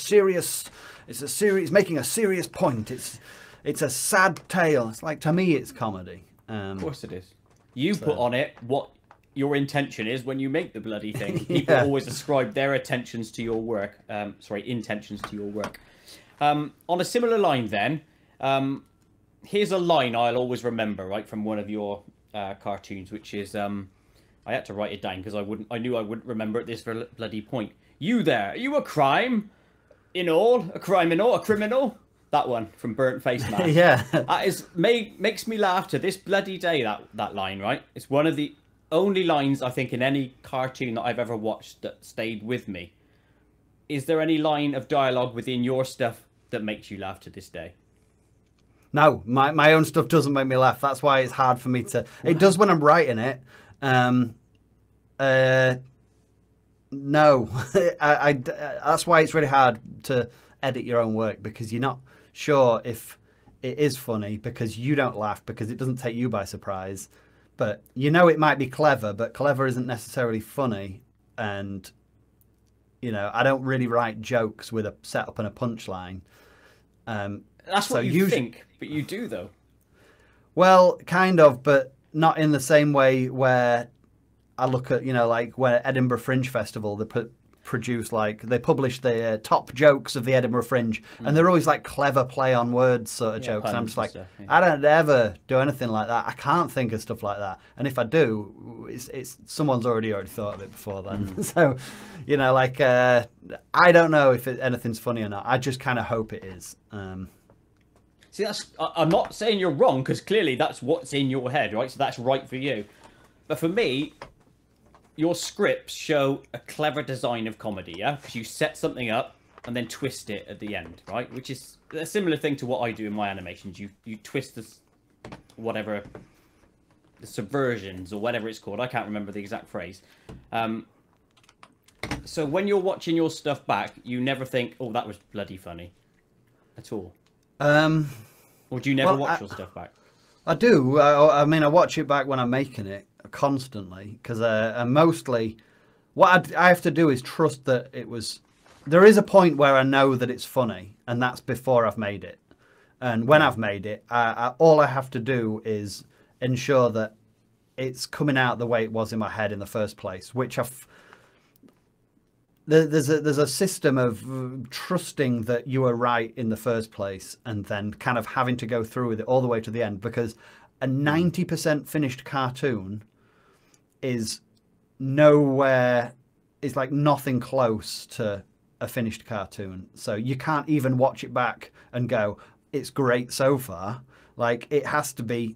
making a serious point. It's a sad tale. It's like, to me, it's comedy. Of course it is. You put on it what your intention is when you make the bloody thing. People always ascribe their intentions to your work. Intentions to your work. On a similar line then, here's a line I'll always remember, right, from one of your cartoons, which is, I had to write it down because I knew I wouldn't remember at this bloody point. You there, are you a crime in all? A crime in all? A criminal? That one from Burnt Face Man. Yeah. That is makes me laugh to this bloody day. That line, right? It's one of the only lines I think in any cartoon that I've ever watched that stayed with me. Is there any line of dialogue within your stuff that makes you laugh to this day? No, my own stuff doesn't make me laugh. That's why it's hard for me to. It does when I'm writing it. No, that's why it's really hard to edit your own work, because you're not sure if it is funny because you don't laugh, because it doesn't take you by surprise. But you know it might be clever, but clever isn't necessarily funny. And, you know, I don't really write jokes with a setup and a punchline. That's what you think, but you do, though. Well, kind of, but not in the same way where I look at, you know, like where Edinburgh Fringe Festival, they they publish the top jokes of the Edinburgh Fringe, and they're always like clever play on words sort of jokes. And I'm just like, stuff, I don't ever do anything like that. I can't think of stuff like that. And if I do, it's someone's already thought of it before then. So, you know, like I don't know if anything's funny or not. I just kind of hope it is. See, I'm not saying you're wrong, because clearly that's what's in your head, right? So that's right for you. But for me, your scripts show a clever design of comedy, yeah? Because you set something up and then twist it at the end, right? Which is a similar thing to what I do in my animations. You twist this, whatever, the subversions or whatever it's called. I can't remember the exact phrase. So when you're watching your stuff back, you never think, oh, that was bloody funny at all. Or do you never watch your stuff back? I do. I mean, I watch it back when I'm making it constantly, because mostly what I have to do is trust that it was. There is a point where I know that it's funny, and that's before I've made it. And when I've made it, all I have to do is ensure that it's coming out the way it was in my head in the first place, which there's a system of trusting that you were right in the first place, and then kind of having to go through with it all the way to the end, because a 90% finished cartoon is like nothing close to a finished cartoon. So you can't even watch it back and go, it's great so far. Like, it has to be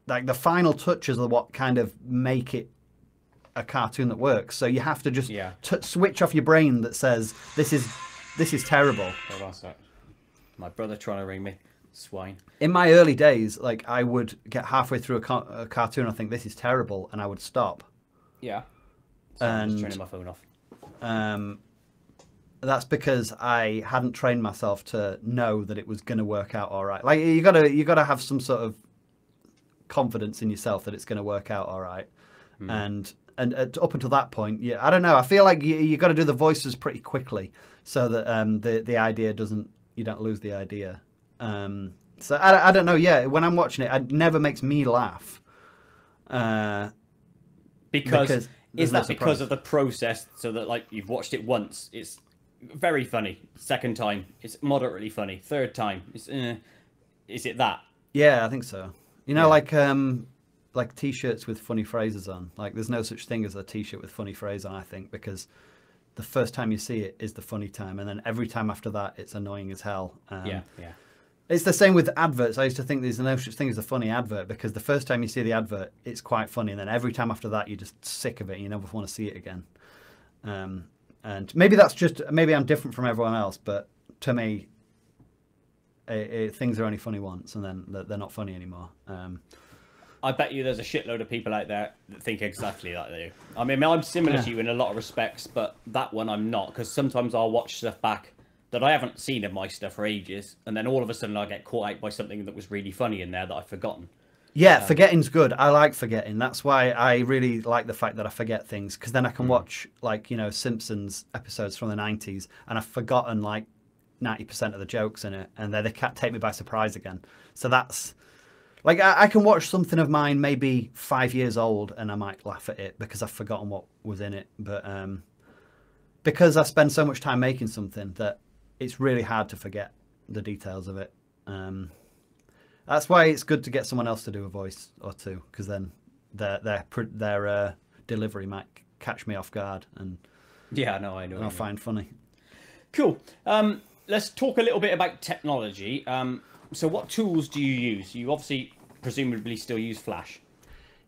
like the final touches are what kind of make it a cartoon that works. So you have to just switch off your brain that says this is terrible. Oh, that's it. My brother trying to ring me, swine. In my early days, like, I would get halfway through a cartoon, I think this is terrible, and I would stop. Yeah. So I'm just turning my phone off. That's because I hadn't trained myself to know that it was going to work out all right. Like, you gotta have some sort of confidence in yourself that it's going to work out all right. And up until that point, I don't know. I feel like you got to do the voices pretty quickly so that the idea you don't lose the idea. So I don't know. Yeah, when I'm watching it never makes me laugh. Because is that because of the process? So that, like, you've watched it once, it's very funny. Second time, it's moderately funny. Third time, it's is it that? Yeah, I think so. You know, like t-shirts with funny phrases on. Like, there's no such thing as a t-shirt with funny phrase on, I think, because the first time you see it is the funny time, and then every time after that, it's annoying as hell. Yeah. It's the same with adverts. I used to think there's no such thing as a funny advert, because the first time you see the advert, it's quite funny, and then every time after that, you're just sick of it, and you never want to see it again. And maybe I'm different from everyone else, but to me, things are only funny once, and then they're not funny anymore. I bet you there's a shitload of people out there that think exactly like you. I mean, I'm similar to you in a lot of respects, but that one I'm not, because sometimes I'll watch stuff back that I haven't seen in my stuff for ages, and then all of a sudden I get caught out by something that was really funny in there that I've forgotten. Yeah, forgetting's good. I like forgetting. That's why I really like the fact that I forget things, because then I can watch, like, you know, Simpsons episodes from the 90s, and I've forgotten like 90% of the jokes in it, and they can't take me by surprise again. So that's... Like, I can watch something of mine maybe 5 years old and I might laugh at it because I've forgotten what was in it. But because I spend so much time making something that it's really hard to forget the details of it. That's why it's good to get someone else to do a voice or two, because then their delivery might catch me off guard and I know. I'll find funny. Cool. let's talk a little bit about technology. So what tools do you use? You obviously, presumably, still use Flash.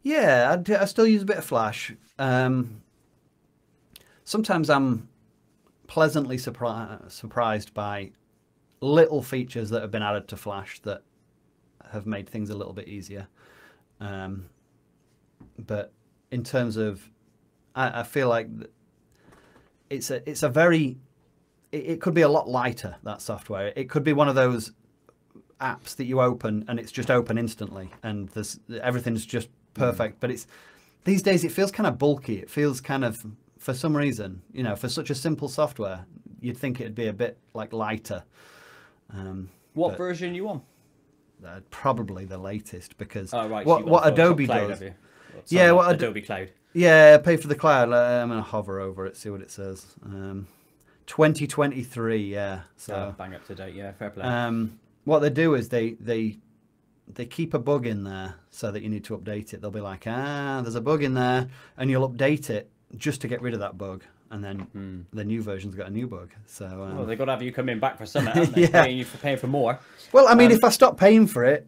Yeah, I still use a bit of Flash. Sometimes I'm pleasantly surprised by little features that have been added to Flash that have made things a little bit easier. But in terms of, I feel like it's a very, it could be a lot lighter, that software. It could be one of those apps that you open and it's just open instantly and everything's just perfect. But these days it feels kind of bulky. It feels kind of, for some reason, you know, for such a simple software, you'd think it'd be a bit like lighter. What version are you on? Probably the latest, because right, what Adobe Cloud, does. Sorry, Yeah, what Adobe Cloud. Yeah, pay for the cloud. I'm gonna hover over it, see what it says. 2023. Yeah, so bang up to date. Yeah, fair play. What they do is they keep a bug in there so that you need to update it. They'll be like, there's a bug in there, and you'll update it just to get rid of that bug, and then the new version's got a new bug. So well, they've got to have you come in back for something, haven't they? Yeah. Paying for more. Well, I mean, if I stop paying for it,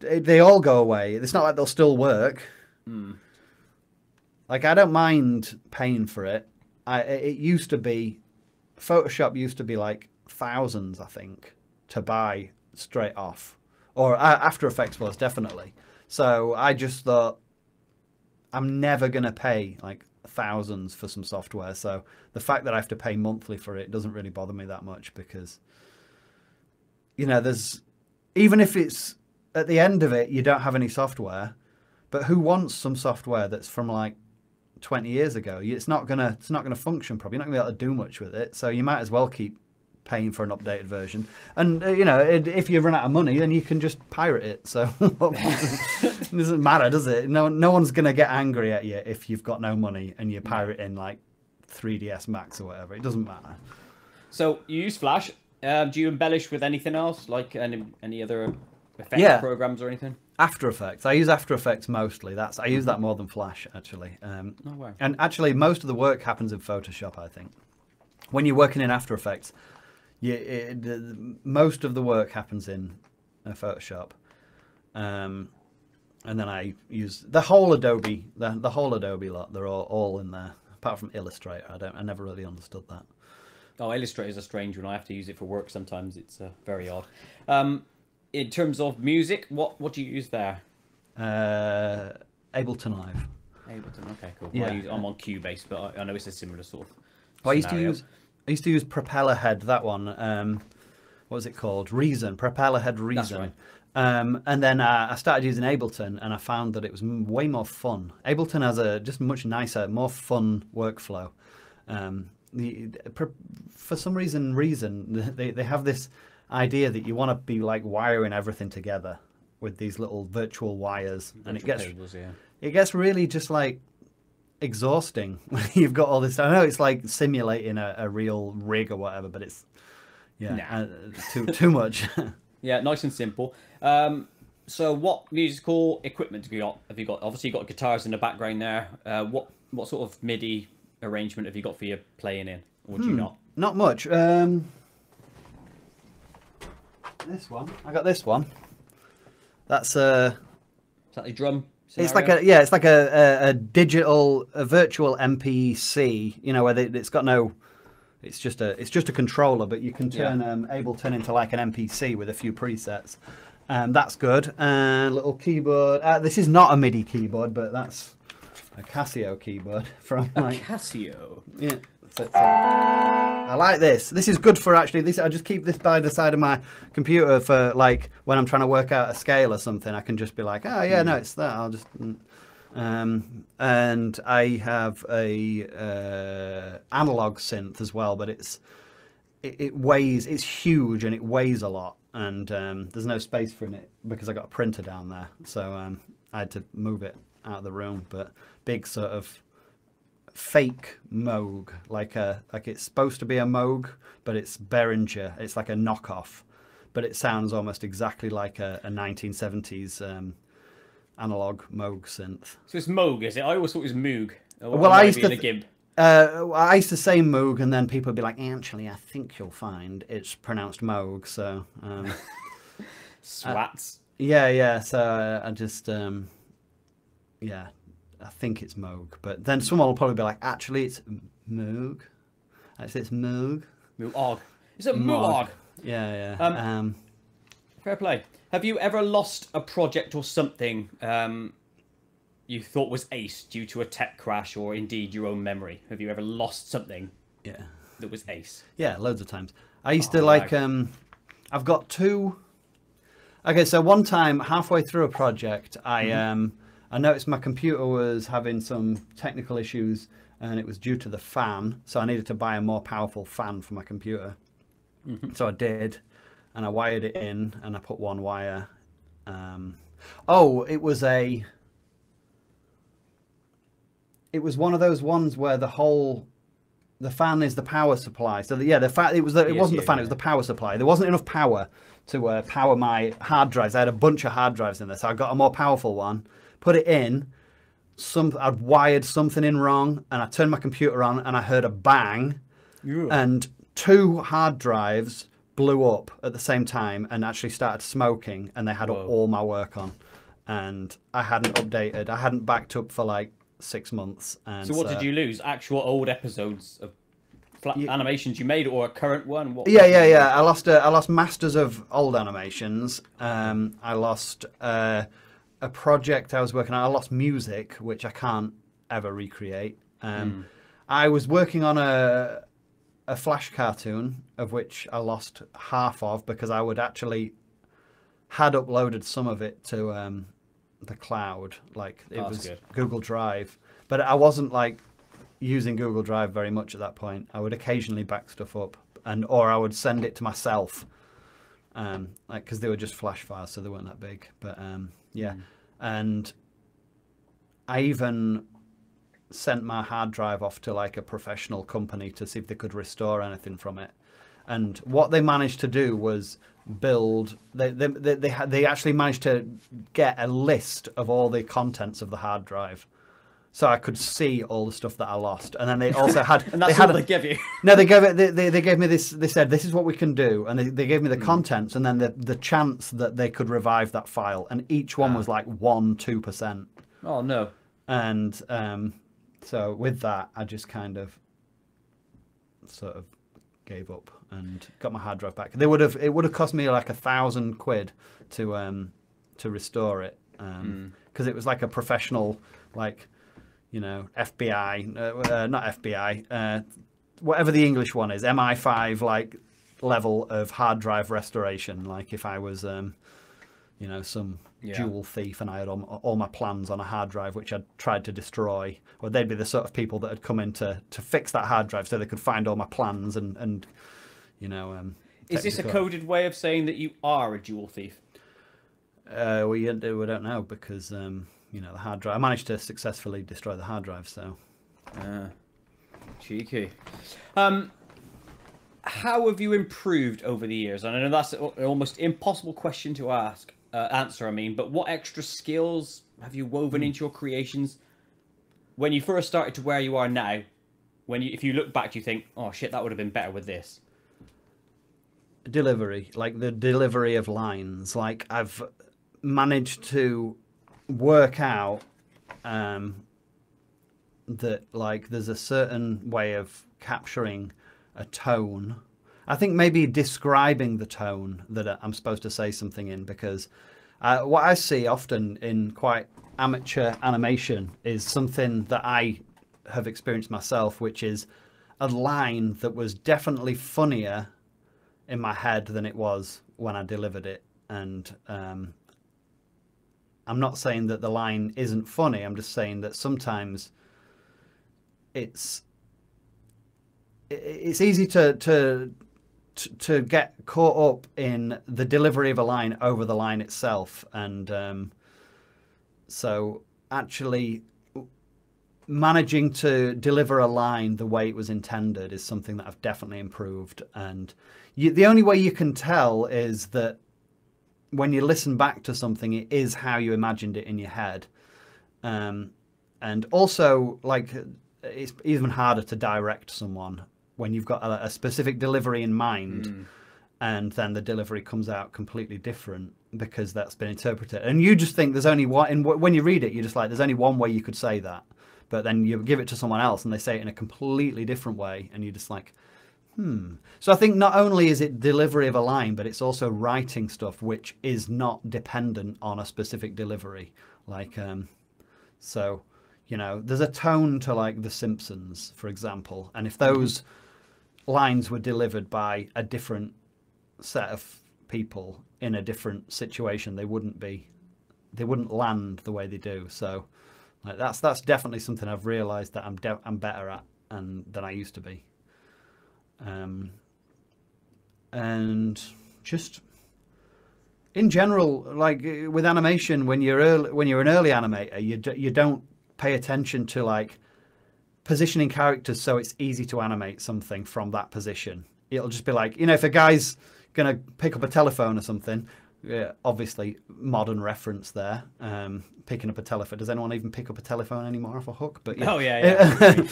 they all go away. It's not like they'll still work. Like, I don't mind paying for it. It used to be, Photoshop used to be like thousands, I think, to buy straight off. Or After Effects was, definitely. So I just thought, I'm never going to pay like thousands for some software. So the fact that I have to pay monthly for it doesn't really bother me that much, because, you know, even if it's at the end of it, you don't have any software, but who wants some software that's from like 20 years ago? It's not gonna function properly. You're not gonna be able to do much with it. So you might as well keep paying for an updated version. And you know, if you run out of money, then you can just pirate it. So it doesn't matter, does it? No one's gonna get angry at you if you've got no money and you pirate in like 3ds Max or whatever. It doesn't matter. So you use Flash. Do you embellish with anything else, like any other effects programs or anything? After Effects. I use After Effects mostly. I use that more than Flash, actually. No way. And actually, most of the work happens in Photoshop, I think. When you're working in After Effects, most of the work happens in Photoshop. And then I use the whole Adobe, the whole Adobe lot. They're all in there, apart from Illustrator. I never really understood that. Oh, Illustrator is a strange one. I have to use it for work sometimes. It's very odd. In terms of music, what do you use there? Ableton Live. Ableton, okay, cool. Yeah. Well, I'm on Cubase, but I know it's a similar sort of Well, I scenario. used to use Propeller Head, that one. What was it called? Reason. Propeller Head Reason. That's right. And then I started using Ableton, and I found that it was way more fun. Ableton has a just much nicer, more fun workflow. For some reason, they have this idea that you want to be like wiring everything together with these little virtual wires, and it gets really just like exhausting when you've got all this. I know it's like simulating a real rig or whatever, but it's too much. Yeah, nice and simple. So what musical equipment have you got? Obviously, you've got guitars in the background there. What sort of MIDI arrangement have you got for your playing in, or do you not? Not much. This one. I got this one. That's Is that a drum scenario? It's like a digital, a virtual MPC. You know, where it's got no. It's just a controller, but you can turn Ableton into like an MPC with a few presets. That's good. Little keyboard. This is not a MIDI keyboard, but that's a Casio keyboard from like Casio. Yeah. I like this. This is good for actually. I just keep this by the side of my computer for like when I'm trying to work out a scale or something. I can just be like, oh yeah, no, it's that. I'll just. And I have a analog synth as well, but it weighs. It's huge and it weighs a lot, and there's no space for it because I got a printer down there, so I had to move it out of the room. But big sort of fake Moog, like it's supposed to be a Moog, but it's Behringer. It's like a knockoff, but it sounds almost exactly like a 1970s analog Moog synth. So it's Moog, is it? I always thought it was Moog. Well, I used I used to say Moog, and then people would be like, actually, I think you'll find it's pronounced Moog. So, Swats. yeah. So I just, yeah, I think it's Moog. But then someone will probably be like, actually, it's Moog. Actually, it's Moog. Moog. It's a Moog. Yeah. Fair play. Have you ever lost a project or something you thought was ace due to a tech crash or indeed your own memory? Have you ever lost something that was ace? Yeah, loads of times. I used to like, I've got two. Okay, so one time, halfway through a project, I noticed my computer was having some technical issues, and it was due to the fan. So I needed to buy a more powerful fan for my computer. So I did, and I wired it in, and I put one wire. It was one of those ones where the fan is the power supply. So it wasn't the fan, it was the power supply. There wasn't enough power to power my hard drives. I had a bunch of hard drives in there, so I got a more powerful one, put it in. I'd wired something in wrong, and I turned my computer on, and I heard a bang, and 2 hard drives blew up at the same time and actually started smoking, and they had all my work on, and I hadn't updated. I hadn't backed up for like 6 months. And so what did you lose? Actual old episodes of animations you made, or a current one? Yeah. I lost masters of old animations. I lost a project I was working on. I lost music, which I can't ever recreate. I was working on a Flash cartoon, of which I lost half of because I had uploaded some of it to the cloud, like it was good. Google Drive, but I wasn't like using Google Drive very much at that point. I would occasionally back stuff up, or I would send it to myself, like because they were just Flash files, so they weren't that big. But and I even sent my hard drive off to like a professional company to see if they could restore anything from it. And what they managed to do was build. They actually managed to get a list of all the contents of the hard drive, so I could see all the stuff that I lost. And then they also had. And that's all they give you. No, they gave me this. They said this is what we can do, and they gave me the contents, and then the chance that they could revive that file, and each one was like 1-2%. Oh no. And so with that, I just kind of sort of gave up and got my hard drive back. It would have cost me like £1,000 to restore it, because it was like a professional, like, you know, FBI, not FBI, whatever the English one is, MI5 like level of hard drive restoration. Like if I was you know, some jewel thief and I had all my plans on a hard drive which I'd tried to destroy, or they'd be the sort of people that had come in to fix that hard drive so they could find all my plans and you know. Is this a coded way of saying that you are a jewel thief? We don't know, because you know, the hard drive. I managed to successfully destroy the hard drive, so. Cheeky. How have you improved over the years? And I know that's an almost impossible question to answer. I mean, but what extra skills have you woven into your creations when you first started to where you are now? If you look back, do you think, oh shit, that would have been better with this? Delivery, like the delivery of lines. Like I've managed to work out that like there's a certain way of capturing a tone. I think maybe describing the tone that I'm supposed to say something in, because what I see often in quite amateur animation is something that I have experienced myself, which is a line that was definitely funnier in my head than it was when I delivered it. And I'm not saying that the line isn't funny. I'm just saying that sometimes it's easy to get caught up in the delivery of a line over the line itself. And so actually managing to deliver a line the way it was intended is something that I've definitely improved. And the only way you can tell is that when you listen back to something, it is how you imagined it in your head. And also, like, it's even harder to direct someone when you've got a specific delivery in mind, and then the delivery comes out completely different because that's been interpreted. And you just think there's only one, and when you read it, you're just like, there's only one way you could say that. But then you give it to someone else and they say it in a completely different way, and you're just like, So I think not only is it delivery of a line, but it's also writing stuff which is not dependent on a specific delivery. Like, so, you know, there's a tone to like The Simpsons, for example. And if those lines were delivered by a different set of people in a different situation, they wouldn't land the way they do. So like, that's definitely something I've realized that I'm better at than I used to be. And just in general, like with animation, when you're an early animator, you don't pay attention to like positioning characters so it's easy to animate something from that position. It'll just be like, you know, if a guy's gonna pick up a telephone or something, obviously modern reference there, picking up a telephone. Does anyone even pick up a telephone anymore off a hook? But yeah. Oh yeah.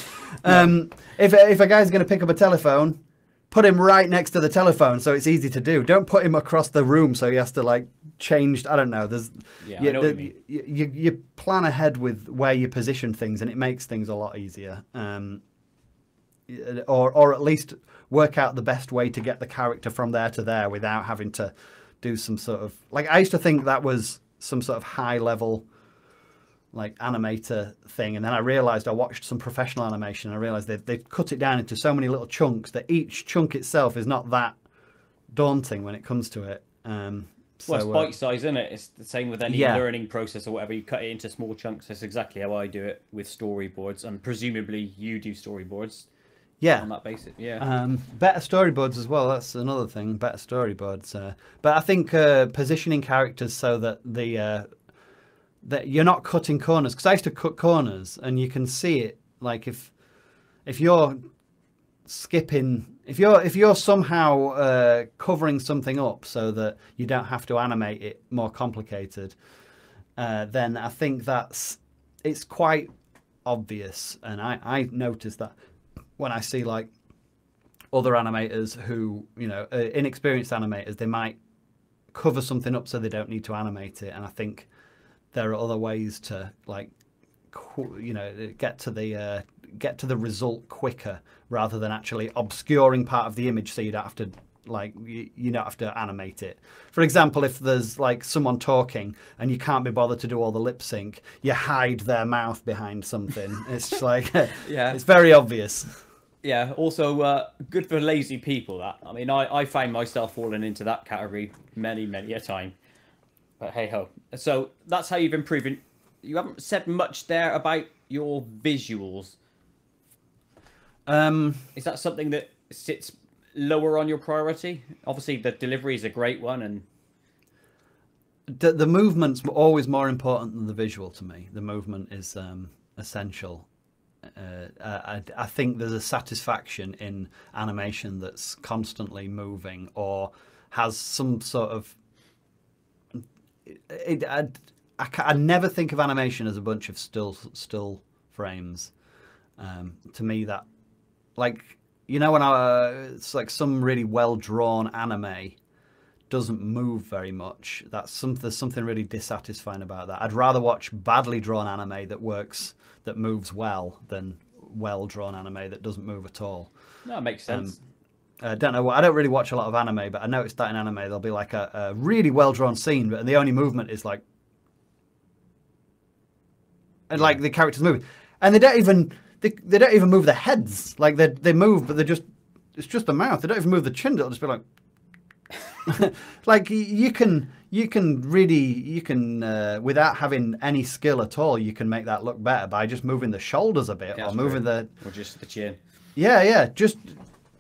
If a guy's going to pick up a telephone, put him right next to the telephone so it's easy to do. Don't put him across the room so he has to like change. I don't know. I know what you mean. You plan ahead with where you position things, and it makes things a lot easier. Or at least work out the best way to get the character from there to there without having to do some sort of, like, I used to think that was some sort of high level like animator thing, and then I realized I watched some professional animation and I realized they've cut it down into so many little chunks that each chunk itself is not that daunting when it comes to it. Well, it's bite size, isn't it? It's the same with any learning process or whatever. You cut it into small chunks. That's exactly how I do it with storyboards, and presumably you do storyboards. Yeah, on that basis. Yeah. Better storyboards as well. That's another thing. Better storyboards. But I think positioning characters so that that you're not cutting corners. Because I used to cut corners, and you can see it. Like if you're skipping, if you're somehow covering something up so that you don't have to animate it more complicated, then I think it's quite obvious. And I noticed that when I see like other animators who, you know, inexperienced animators, they might cover something up so they don't need to animate it. And I think there are other ways to like, you know, get to the result quicker rather than actually obscuring part of the image so you don't have to like you don't have to animate it. For example, if there's like someone talking and you can't be bothered to do all the lip sync, you hide their mouth behind something. It's like it's very obvious. Yeah, also good for lazy people, that. I mean, I find myself falling into that category many a time. But hey-ho. So that's how you've improved. You haven't said much there about your visuals. Is that something that sits lower on your priority? Obviously, the delivery is a great one, and the movement's always more important than the visual to me. The movement is essential. I think there's a satisfaction in animation that's constantly moving or has some sort of... I never think of animation as a bunch of still frames. To me, that, like, you know, when it's like some really well-drawn anime doesn't move very much. There's something really dissatisfying about that. I'd rather watch badly drawn anime that moves well than well-drawn anime that doesn't move at all. That makes sense. I don't know. I don't really watch a lot of anime, but I noticed that in anime there'll be like a really well-drawn scene, but the only movement is like, and like the characters moving, and they don't even move their heads. Like they move, but it's just the mouth. They don't even move the chin. It'll just be like. Like you can without having any skill at all, you can make that look better by just moving the shoulders a bit, or moving or just the chin. Yeah,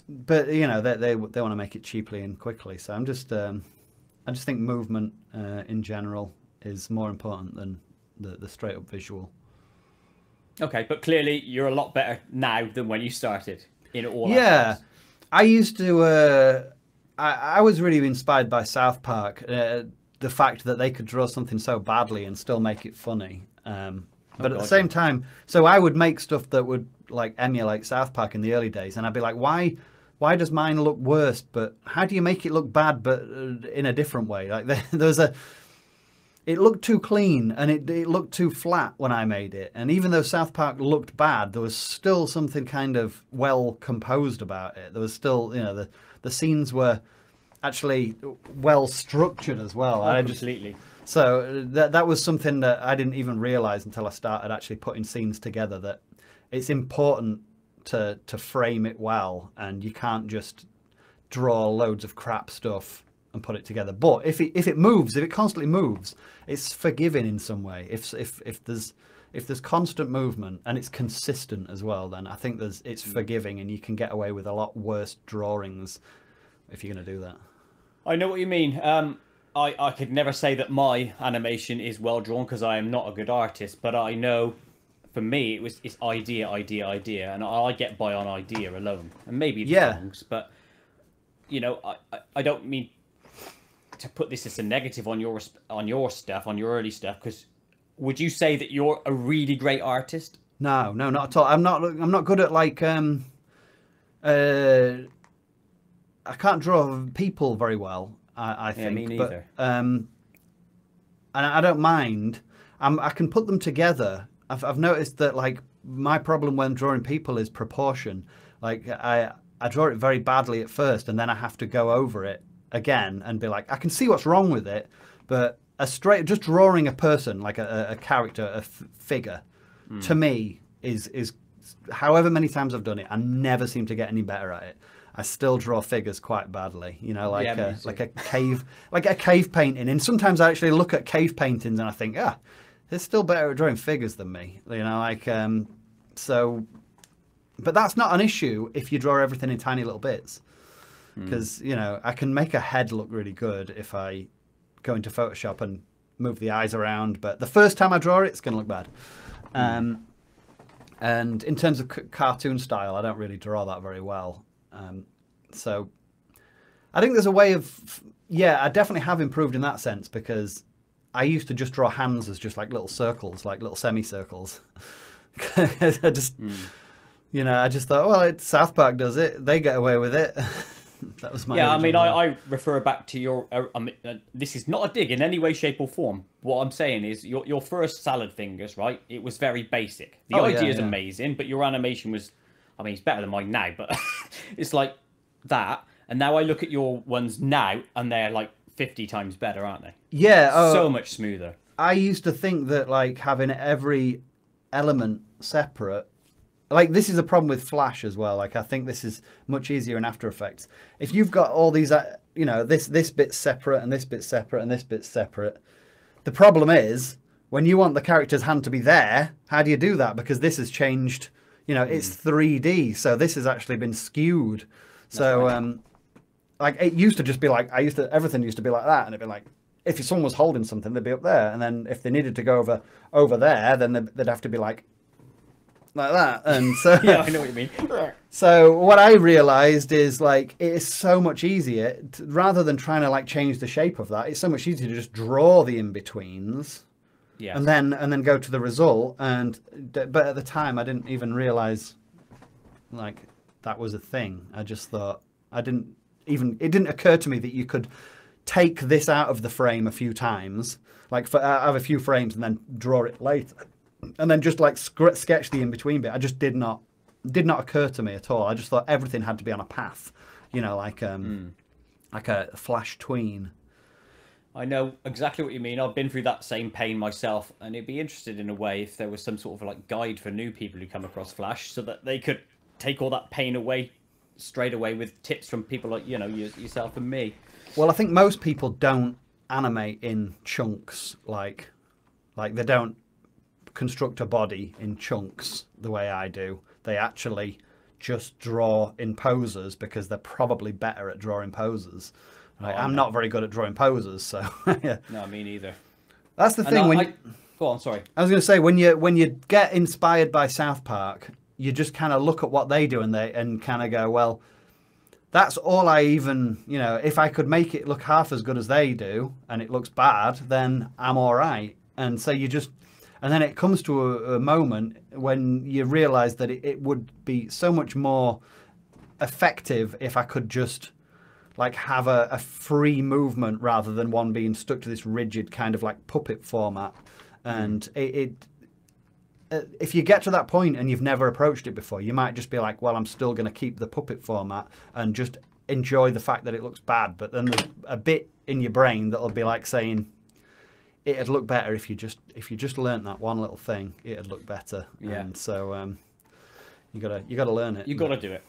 but you know they want to make it cheaply and quickly. So I just think movement in general is more important than the straight up visual. Okay, but clearly you're a lot better now than when you started in all. Yeah, I used to. I was really inspired by South Park, the fact that they could draw something so badly and still make it funny. But at the same time, so I would make stuff that would like emulate South Park in the early days, and I'd be like, why does mine look worse? But how do you make it look bad, but in a different way? Like it looked too clean and it looked too flat when I made it. And even though South Park looked bad, there was still something kind of well composed about it. There was still, the scenes were actually well structured as well. Completely. So that was something that I didn't even realize until I started actually putting scenes together, that it's important to frame it well, and you can't just draw loads of crap stuff and put it together. But if it moves, if it constantly moves, it's forgiving in some way. If there's constant movement and it's consistent as well, then I think it's forgiving, and you can get away with a lot worse drawings if you're going to do that. I know what you mean. I could never say that my animation is well drawn because I am not a good artist, but I know for me it's idea, and I get by on idea alone, and maybe the songs, but I don't mean to put this as a negative on your stuff, on your early stuff, because would you say that you're a really great artist? No, not at all. I'm not good at like I can't draw people very well. I think. Me neither. But, and I don't mind. I can put them together. I've noticed that like my problem when drawing people is proportion. Like I draw it very badly at first, and then I have to go over it again and be like, I can see what's wrong with it, but just drawing a person, like a character, a figure, to me is however many times I've done it, I never seem to get any better at it. I still draw figures quite badly, like a cave painting. And sometimes I actually look at cave paintings and I think, they're still better at drawing figures than me, so. But that's not an issue if you draw everything in tiny little bits, because I can make a head look really good if I go into Photoshop and move the eyes around. But the first time I draw it, it's going to look bad. And in terms of cartoon style, I don't really draw that very well. So I think there's a way of, I definitely have improved in that sense, because I used to just draw hands as just like little circles, like little semicircles. I just, I just thought, well, South Park does it. They get away with it. That was my I refer back to your, this is not a dig in any way, shape or form. What I'm saying is your first salad fingers, right? It was very basic. The idea is amazing, but your animation was, it's better than mine now, but it's like that. And now I look at your ones now, and they're like 50 times better, aren't they? Yeah. So much smoother. I used to think that like having every element separate, like this is a problem with Flash as well. Like I think this is much easier in After Effects. If you've got all these, this bit's separate and this bit's separate and this bit's separate. The problem is when you want the character's hand to be there, how do you do that? Because this has changed. It's 3D, so this has actually been skewed. So, like it used to just be like everything used to be like that, and it'd be like if someone was holding something, they'd be up there, and then if they needed to go over there, then they'd have to be like that. And so yeah, I know what you mean. So what I realized is like it is so much easier rather than trying to like change the shape of that. It's so much easier to just draw the in-betweens. Yes. And then go to the result, but at the time I didn't even realize like that was a thing. I just thought it didn't occur to me that you could take this out of the frame a few times, like have a few frames and then draw it later, and then just like sketch the in between bit. I just did not occur to me at all. I just thought everything had to be on a path, like a Flash tween. I know exactly what you mean. I've been through that same pain myself, and it'd be interested in a way if there was some sort of like guide for new people who come across Flash, so that they could take all that pain away straight away with tips from people like yourself and me. Well, I think most people don't animate in chunks, like they don't construct a body in chunks the way I do. They actually just draw in poses because they're probably better at drawing poses. I'm not very good at drawing poses, so yeah. No, me neither. That's the thing. Go on, sorry. I was going to say when you get inspired by South Park, you just kind of look at what they do and kind of go, well, that's all I even, if I could make it look half as good as they do and it looks bad, then I'm all right. And so And then it comes to a moment when you realize that it would be so much more effective if I could just like have a free movement rather than one being stuck to this rigid kind of like puppet format. And if you get to that point and you've never approached it before, you might just be like, well, I'm still going to keep the puppet format and just enjoy the fact that it looks bad. But then there's a bit in your brain that'll be like saying, it'd look better if you just learnt that one little thing. It'd look better. Yeah. And so you gotta learn it. You gotta do it.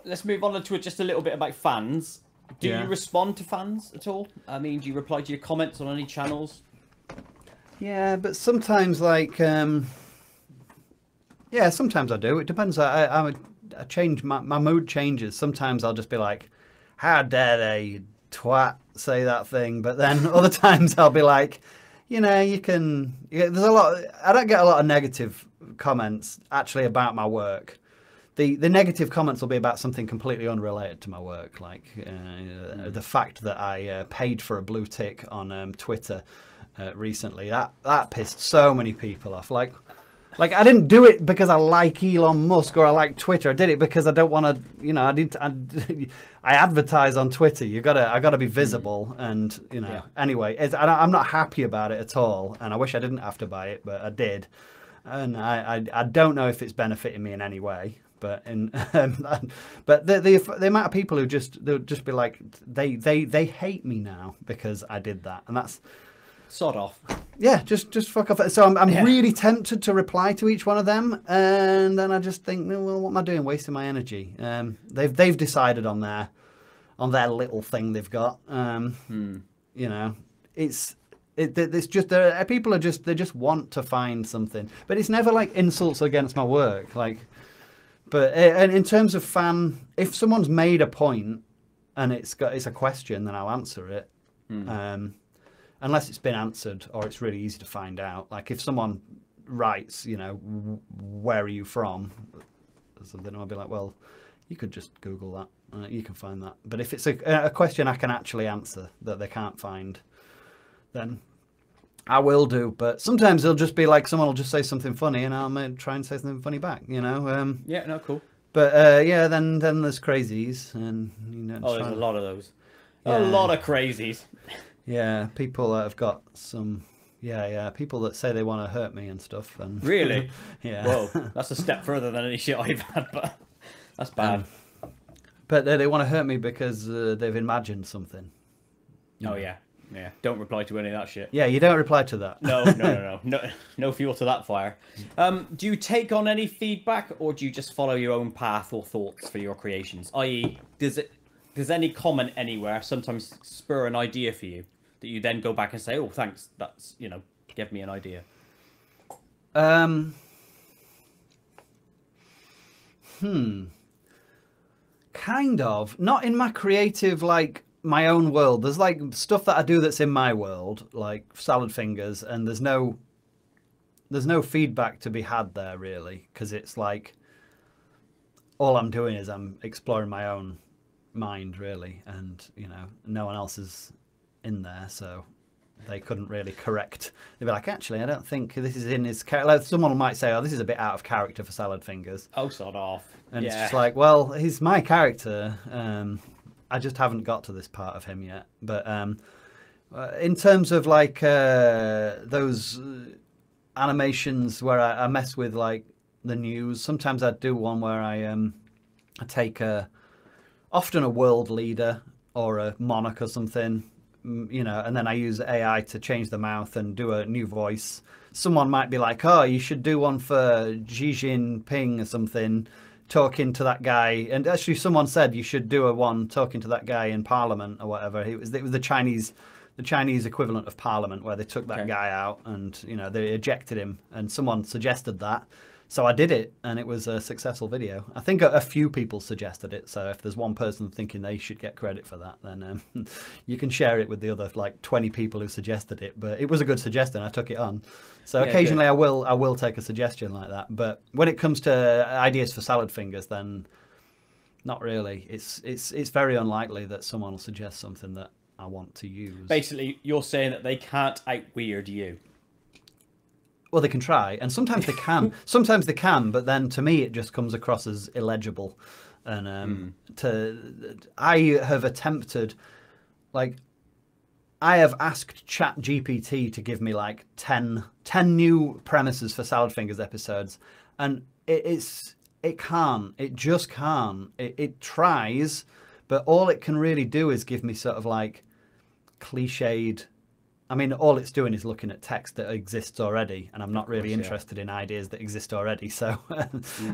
Let's move on to just a little bit about fans. Do you respond to fans at all? I mean, do you reply to your comments on any channels? Yeah, but sometimes like sometimes I do. It depends. I change my mood changes. Sometimes I'll just be like, how dare they twat say that thing, but then other times I'll be like, you can. There's a lot. I don't get a lot of negative comments actually about my work. The negative comments will be about something completely unrelated to my work, like the fact that I paid for a blue tick on Twitter recently. That pissed so many people off. Like I didn't do it because I like Elon Musk or I like Twitter. I did it because I don't want to. I advertise on Twitter. I gotta be visible, and Anyway, I'm not happy about it at all, and I wish I didn't have to buy it, but I did, and I don't know if it's benefiting me in any way. But but the amount of people who they'll just be like they hate me now because I did that, and that's. Sod off. Yeah, just fuck off. So I'm really tempted to reply to each one of them, and then I just think, well, what am I doing? Wasting my energy. They've decided on their little thing they've got. It's just people they just want to find something, but it's never like insults against my work. But in terms of fan, if someone's made a point and it's a question, then I'll answer it. Unless it's been answered or it's really easy to find out. Like if someone writes, where are you from? So then I'll be like, well, you could just Google that. You can find that. But if it's a question I can actually answer that they can't find, then I will do. But sometimes it'll just be like someone will just say something funny and I'll try and say something funny back, Yeah, no, cool. But then there's crazies. And, there's a lot of those. Yeah. A lot of crazies. Yeah, people that have got some, people that say they want to hurt me and stuff. And really? Yeah. Whoa, that's a step further than any shit I've had, but that's bad. But they want to hurt me because they've imagined something. Oh, yeah. Don't reply to any of that shit. Yeah, you don't reply to that. No fuel to that fire. Do you take on any feedback, or do you just follow your own path or thoughts for your creations? I.e., does any comment anywhere sometimes spur an idea for you that you then go back and say, oh, thanks, that's, give me an idea? Kind of. Not in my creative, like, my own world. There's, like, stuff that I do that's in my world, like Salad Fingers, and there's no feedback to be had there, really, because it's, like, all I'm doing is I'm exploring my own mind, really, and no one else is in there, so they couldn't really correct. They'd be like, actually, I don't think this is in his character. Like, someone might say, oh, this is a bit out of character for Salad Fingers. Oh, sort off. And it's just like, well, he's my character. I just haven't got to this part of him yet. But in terms of like those animations where I mess with like the news, sometimes I do one where I take often a world leader or a monarch or something, and then I use AI to change the mouth and do a new voice. Someone might be like, oh, you should do one for Xi Jinping or something, talking to that guy. And actually someone said you should do one talking to that guy in Parliament or whatever. It was the Chinese equivalent of Parliament, where they took that guy out and, they ejected him. And someone suggested that. So I did it, and it was a successful video. I think a few people suggested it, so if there's one person thinking they should get credit for that, then you can share it with the other like 20 people who suggested it. But it was a good suggestion. I took it on. So occasionally I will take a suggestion like that. But when it comes to ideas for Salad Fingers, then not really. It's very unlikely that someone will suggest something that I want to use. Basically, you're saying that they can't out-weird you. Well, they can try, and sometimes they can. Sometimes they can, but then to me, it just comes across as illegible. And I have attempted, like, I have asked ChatGPT to give me like 10 new premises for Salad Fingers episodes, and it can't. It just can't. It tries, but all it can really do is give me sort of like cliched. I mean, all it's doing is looking at text that exists already, and I'm not really interested in ideas that exist already. So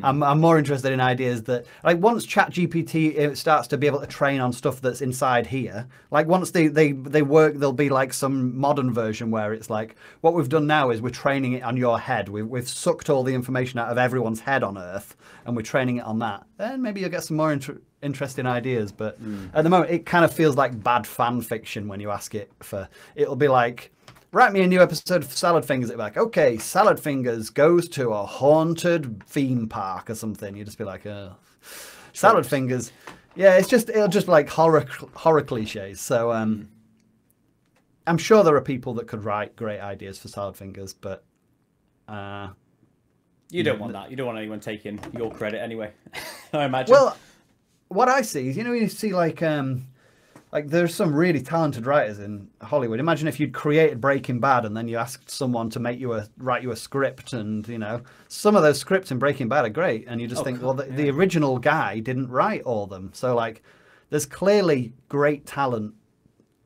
I'm more interested in ideas that, like, once ChatGPT starts to be able to train on stuff that's inside here, like once they work, there'll be like some modern version where it's like, what we've done now is we're training it on your head. We've sucked all the information out of everyone's head on Earth, and we're training it on that. Then maybe you'll get some more interesting ideas, but at the moment it kind of feels like bad fan fiction when you ask it for. It'll be like, write me a new episode of Salad Fingers. It'll be like, okay, Salad Fingers goes to a haunted theme park or something. You just be like, Salad Fingers. Yeah, it'll just like horror cliches. So I'm sure there are people that could write great ideas for Salad Fingers, but you don't want that. You don't want anyone taking your credit anyway. I imagine. Well, what I see is, you see like there's some really talented writers in Hollywood. Imagine if you'd created Breaking Bad and then you asked someone to write you a script, and some of those scripts in Breaking Bad are great, and you just think, well, the original guy didn't write all of them. So like, there's clearly great talent.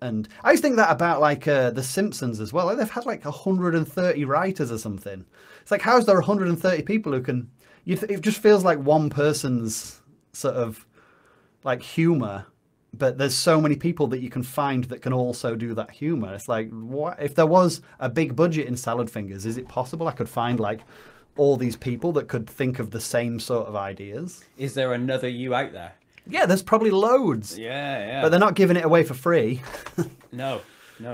And I used to think that about like The Simpsons as well. Like, they've had like 130 writers or something. It's like, how is there 130 people who can? It just feels like one person's sort of like humor, but there's so many people that you can find that can also do that humor. It's like, what if there was a big budget in Salad Fingers? Is it possible I could find like all these people that could think of the same sort of ideas? Is there another you out there? Yeah, there's probably loads. Yeah. But they're not giving it away for free. No,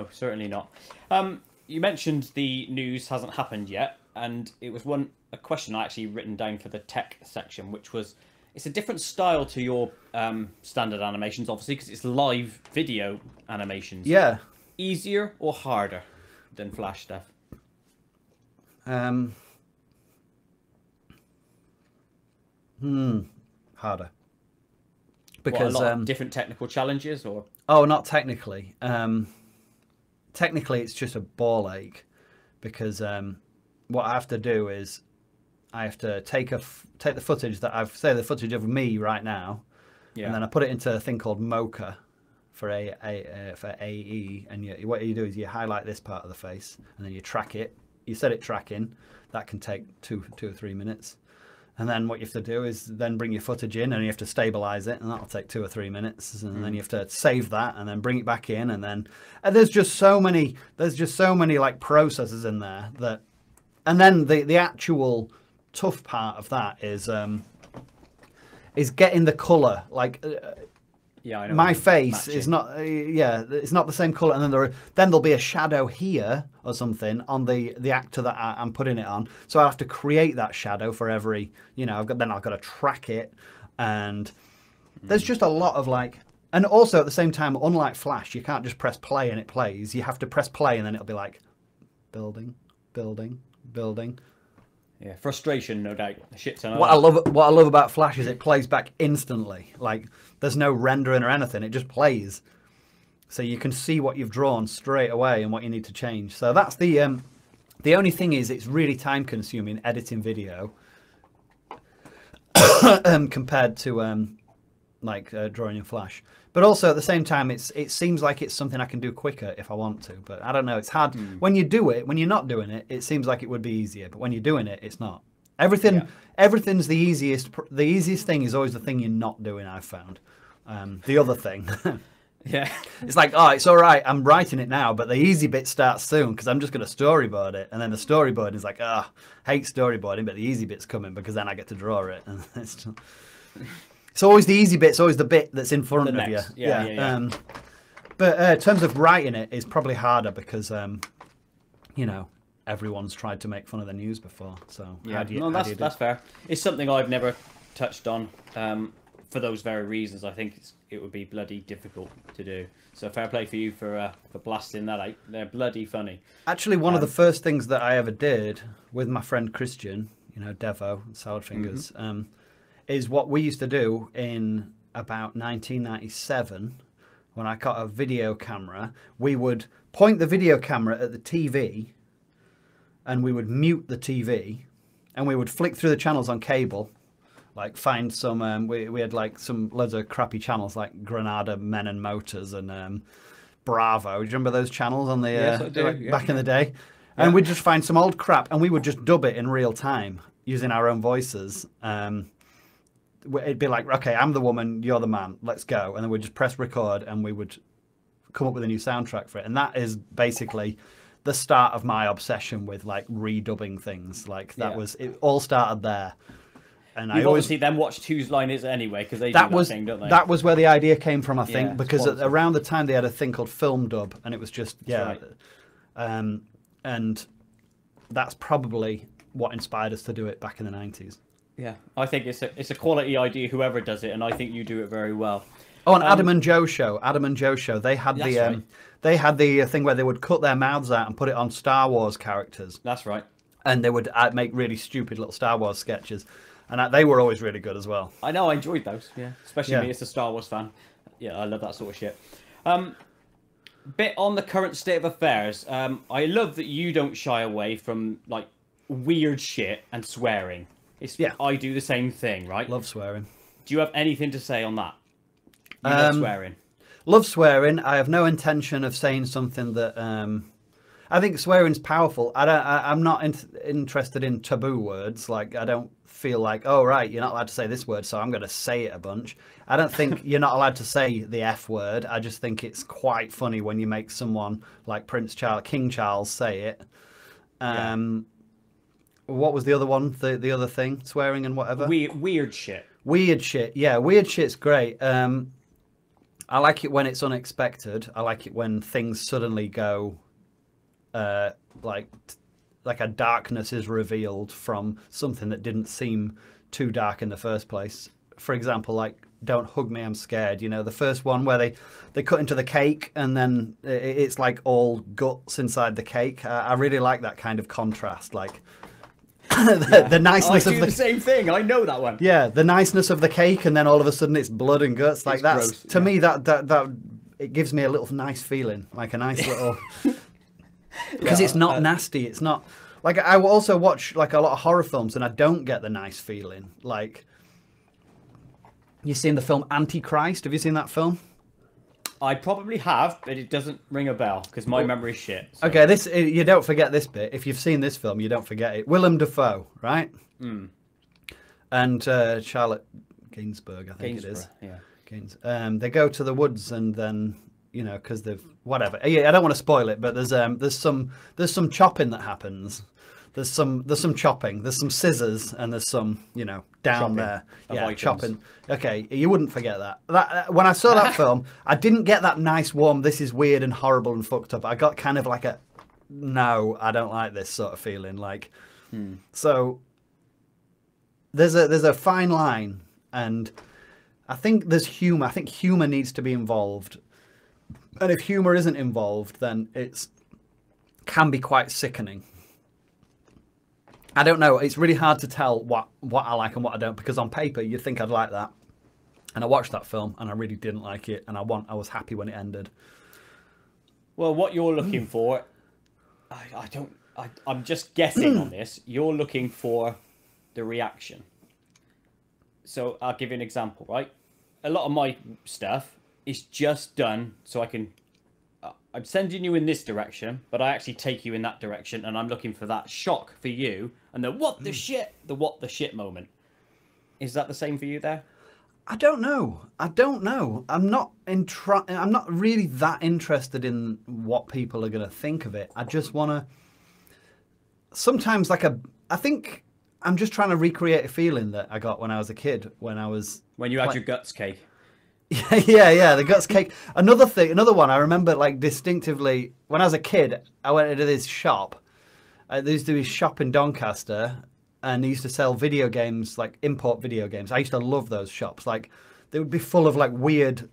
certainly not. You mentioned the news hasn't happened yet, and it was a question I actually written down for the tech section, which was, it's a different style to your standard animations, obviously, because it's live video animations. Yeah. Easier or harder than Flash stuff? Harder. Because a lot of different technical challenges, or? Oh, not technically. Technically, it's just a ball ache, because what I have to do is I have to take the footage that the footage of me right now, and then I put it into a thing called Mocha for AE, and what you do is you highlight this part of the face, and then you track it. You set it tracking. That can take two or 3 minutes. And then what you have to do is then bring your footage in, and you have to stabilize it, and that'll take 2 or 3 minutes. And then you have to save that, and then bring it back in, and then there's just so many like processes in there that, and then the actual tough part of that is getting the color. Like, I know my face is not, it's not the same color, and then there'll be a shadow here or something on the actor that I'm putting it on. So I have to create that shadow for every, I've got to track it, and there's just a lot of like, and also at the same time, unlike Flash, you can't just press play and it plays. You have to press play, and then it'll be like building. Yeah, frustration, no doubt. What I love about Flash is it plays back instantly. Like, there's no rendering or anything; it just plays, so you can see what you've drawn straight away and what you need to change. So that's the only thing is it's really time consuming editing video compared to drawing in Flash. But also at the same time, it seems like it's something I can do quicker if I want to. But I don't know. It's hard when you do it. When you're not doing it, it seems like it would be easier. But when you're doing it, it's not. Everything's the easiest. The easiest thing is always the thing you're not doing, I've found. The other thing. Yeah. It's like, oh, it's all right. I'm writing it now, but the easy bit starts soon because I'm just going to storyboard it. And then the storyboard is like, hate storyboarding, but the easy bit's coming because then I get to draw it. And it's always the easy bit. It's always the bit that's in front of you. Yeah. But in terms of writing it, it's probably harder because, everyone's tried to make fun of the news before. So that's fair. It's something I've never touched on. for those very reasons, I think it would be bloody difficult to do. So fair play for you for blasting that out. They're bloody funny. Actually, one of the first things that I ever did with my friend Christian, you know, Devo, Salad Fingers, is what we used to do in about 1997 when I got a video camera. We would point the video camera at the TV and we would mute the TV and we would flick through the channels on cable, like find some, we had like loads of crappy channels like Granada Men and Motors and Bravo. Do you remember those channels on the Yes, I do. back in the day? And we'd just find some old crap and we would just dub it in real time using our own voices. It'd be like, okay, I'm the woman, you're the man, let's go. And then we'd just press record and we would come up with a new soundtrack for it. And that is basically the start of my obsession with like redubbing things. Like that was, it all started there. And You've obviously then watched Whose Line Is It Anyway, because they do that thing, don't they? That was where the idea came from, I think, because around the time they had a thing called film dub, and it was just, and that's probably what inspired us to do it back in the 90s. Yeah, I think it's a quality idea, whoever does it, and I think you do it very well. Oh, and Adam and Joe show, they had they had the thing where they would cut their mouths out and put it on Star Wars characters. That's right. And they would make really stupid little Star Wars sketches. And they were always really good as well. I know, I enjoyed those, especially me as a Star Wars fan. Yeah, I love that sort of shit. Bit on the current state of affairs. I love that you don't shy away from like weird shit and swearing. I do the same thing, right? Love swearing. Do you have anything to say on that? You love swearing. Love swearing. I have no intention of saying something that... I think swearing's powerful. I'm not interested in taboo words. Like, I don't feel like, oh, right, you're not allowed to say this word, so I'm going to say it a bunch. I don't think you're not allowed to say the F word. I just think it's quite funny when you make someone like King Charles say it. What was the other one? The other thing? Swearing and whatever? Weird shit. Weird shit. Yeah, weird shit's great. I like it when it's unexpected. I like it when things suddenly go... like a darkness is revealed from something that didn't seem too dark in the first place. For example, like Don't Hug Me, I'm Scared. You know, the first one where they cut into the cake and then it's like all guts inside the cake. I really like that kind of contrast. Like the niceness of the same thing. I know that one. Yeah, the niceness of the cake and then all of a sudden it's blood and guts. Like that's gross, to me that it gives me a little nice feeling, like a nice little. Because it's not nasty. It's not like I will also watch like a lot of horror films and I don't get the nice feeling. Like you've seen the film Antichrist. Have you seen that film? I probably have, but it doesn't ring a bell because my memory's shit. So. Okay, you don't forget this bit. If you've seen this film, you don't forget it. Willem Dafoe, right? And Charlotte Gainsbourg, I think it is. Yeah. They go to the woods and then. You know, because they've whatever. Yeah, I don't want to spoil it, but there's some chopping that happens. There's some chopping. There's some scissors, and there's some down chopping there. Yeah, chopping. Okay, you wouldn't forget that. When I saw that film, I didn't get that nice warm. This is weird and horrible and fucked up. I got kind of like a no, I don't like this sort of feeling. Like so. There's a fine line, and I think there's humor. I think humor needs to be involved. And if humour isn't involved, then can be quite sickening. I don't know. It's really hard to tell what I like and what I don't, because on paper you'd think I'd like that. And I watched that film and I really didn't like it, and I was happy when it ended. Well, what you're looking for, I'm just guessing on this. You're looking for the reaction. So I'll give you an example, right? A lot of my stuff is just done so I can I'm sending you in this direction, but I actually take you in that direction, and I'm looking for that shock for you and the what the shit moment. Is that the same for you there? I don't know. I'm not really that interested in what people are going to think of it. I just want to sometimes I think I'm just trying to recreate a feeling that I got when I was a kid, when you had your guts cake. Yeah, the guts cake. Another one I remember like distinctively when I was a kid. I went into this shop. There used to be a shop in Doncaster, and they used to sell video games, like import video games. I used to love those shops. Like they would be full of like weird